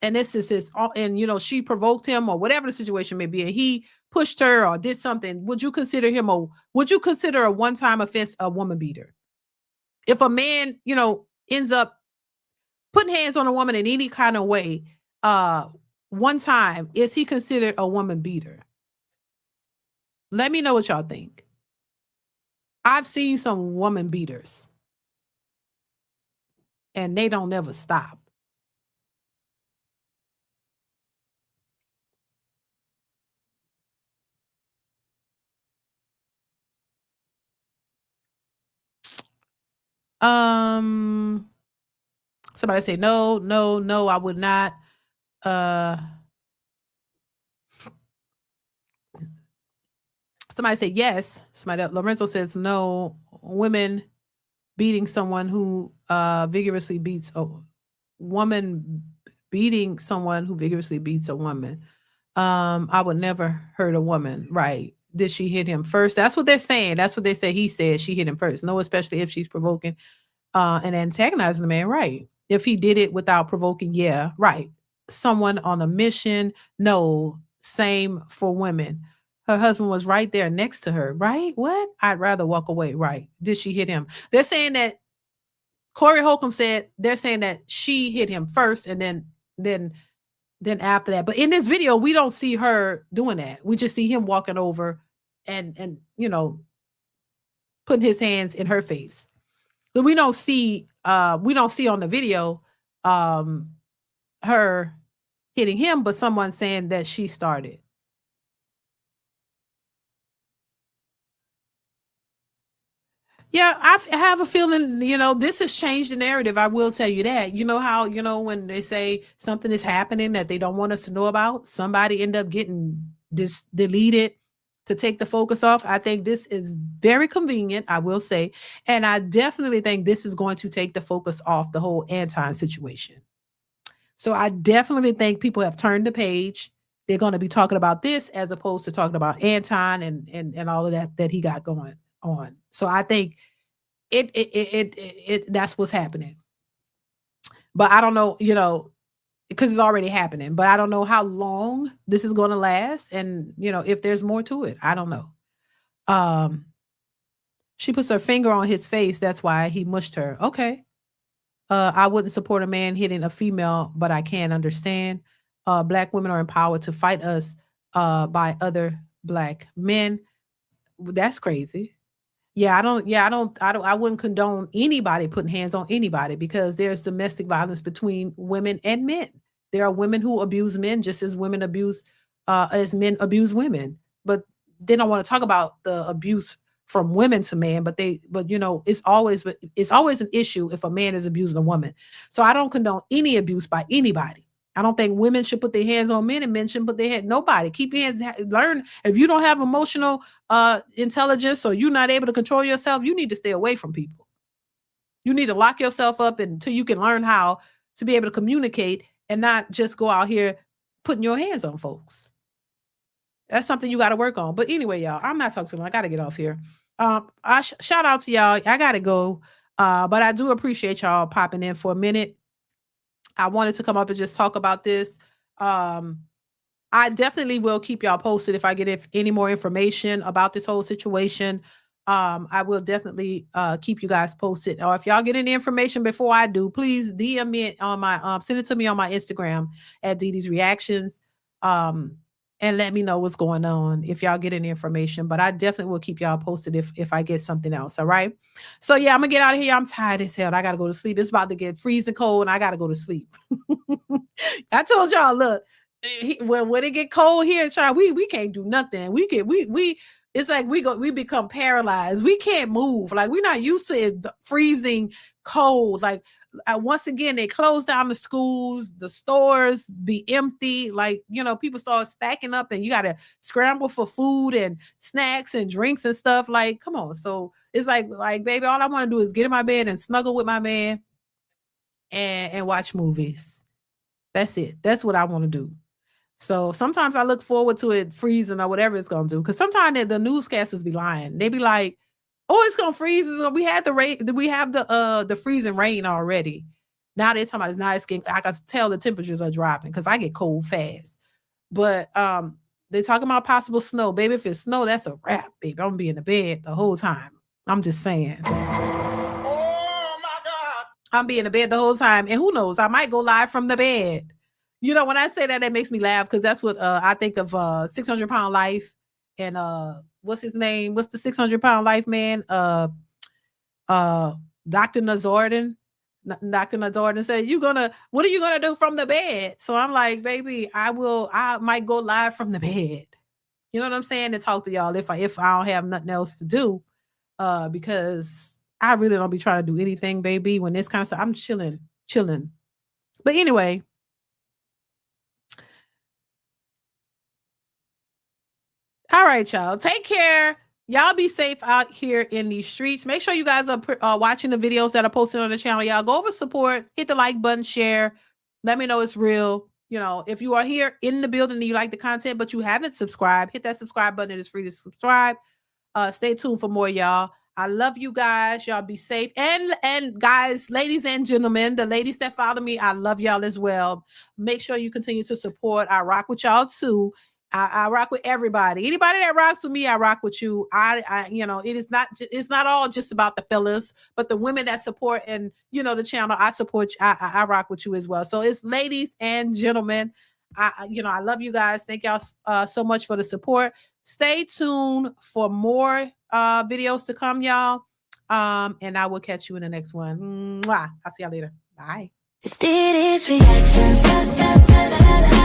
and this is his, and she provoked him or whatever the situation may be, and he pushed her or did something, would you consider a one-time offense a woman beater? If a man, ends up putting hands on a woman in any kind of way, one time, is he considered a woman beater? Let me know what y'all think. I've seen some woman beaters, and they don't never stop. Somebody say no, I would not. Somebody say yes. Lorenzo says no. Women beating someone who vigorously beats a woman beating someone who vigorously beats a woman. I would never hurt a woman. Right. Did she hit him first? That's what they're saying. That's what they say. He said she hit him first. No, especially if she's provoking and antagonizing the man. Right. If he did it without provoking. Yeah. Right. Someone on a mission. No. Same for women. Her husband was right there next to her. Right. What? I'd rather walk away. Right. Did she hit him? They're saying that Corey Holcomb said, they're saying that she hit him first and then after that. But in this video, we don't see her doing that. We just see him walking over and putting his hands in her face. But we don't see on the video her hitting him, but someone saying that she started. Yeah, I have a feeling, this has changed the narrative. I will tell you that. You know how, when they say something is happening that they don't want us to know about, somebody end up getting deleted to take the focus off. I think this is very convenient, I will say. And I definitely think this is going to take the focus off the whole Anton situation. So I definitely think people have turned the page. They're going to be talking about this as opposed to talking about Anton and all of that he got going on. So I think it that's what's happening. But I don't know, because it's already happening. But I don't know how long this is going to last, and if there's more to it, I don't know. She puts her finger on his face. That's why he mushed her. Okay. I wouldn't support a man hitting a female, but I can understand. Black women are empowered to fight us by other black men. That's crazy. Yeah, I wouldn't condone anybody putting hands on anybody because there's domestic violence between women and men. There are women who abuse men just as as men abuse women. But they don't want to talk about the abuse from women to men, but it's always an issue if a man is abusing a woman. So I don't condone any abuse by anybody. I don't think women should put their hands on men and men shouldn't put their hands. Nobody. Keep your hands. Learn. If you don't have emotional intelligence or you're not able to control yourself, you need to stay away from people. You need to lock yourself up until you can learn how to be able to communicate and not just go out here putting your hands on folks. That's something you got to work on. But anyway, y'all, I'm not talking too long. I got to get off here. Shout out to y'all. I got to go. But I do appreciate y'all popping in for a minute. I wanted to come up and just talk about this. I definitely will keep y'all posted if I get any more information about this whole situation. I will definitely keep you guys posted. Or if y'all get any information before I do, please DM me on my send it to me on my Instagram at DeeDeesReactions. And let me know what's going on if y'all get any information. But I definitely will keep y'all posted if I get something else. All right. So yeah, I'm gonna get out of here. I'm tired as hell. I gotta go to sleep. It's about to get freezing cold and I gotta go to sleep. I told y'all, look, when it get cold here, child, we can't do nothing. It's like we become paralyzed. We can't move. Like we're not used to it freezing cold. Like once again, they close down the schools, the stores be empty. Like, people start stacking up and you got to scramble for food and snacks and drinks and stuff. Like, come on. So it's like, baby, all I want to do is get in my bed and snuggle with my man and watch movies. That's it. That's what I want to do. So sometimes I look forward to it freezing or whatever it's going to do. Because sometimes the newscasters be lying. They be like, oh, it's going to freeze. We had the rain. We have the freezing rain already. Now they're talking about it's not getting, I can tell the temperatures are dropping because I get cold fast. But they're talking about possible snow. Baby, if it's snow, that's a wrap, baby. I'm going to be in the bed the whole time. I'm just saying. Oh, my God. I'm be in the bed the whole time. And who knows? I might go live from the bed. When I say that, that makes me laugh because that's what I think of 600 Pound Life and what's his name? What's the 600 Pound Life man? Dr. Nazardin. Dr. Nazardin said, what are you gonna do from the bed? So I'm like, baby, I might go live from the bed. You know what I'm saying? To talk to y'all if I don't have nothing else to do. Because I really don't be trying to do anything, baby. When this kind of stuff, I'm chilling. But anyway. All right, y'all. Take care. Y'all be safe out here in these streets. Make sure you guys are watching the videos that are posted on the channel. Y'all go over support, hit the like button, share. Let me know it's real. If you are here in the building and you like the content, but you haven't subscribed, hit that subscribe button. It is free to subscribe. Stay tuned for more, y'all. I love you guys. Y'all be safe. And guys, ladies and gentlemen, the ladies that follow me, I love y'all as well. Make sure you continue to support. I rock with y'all too. I rock with everybody. Anybody that rocks with me, I rock with you. It's not all just about the fellas, but the women that support and the channel, I support you. I rock with you as well. So it's ladies and gentlemen. I love you guys. Thank y'all so much for the support. Stay tuned for more videos to come, y'all. And I will catch you in the next one. Mwah. I'll see y'all later. Bye. It's DeeDeesReactions.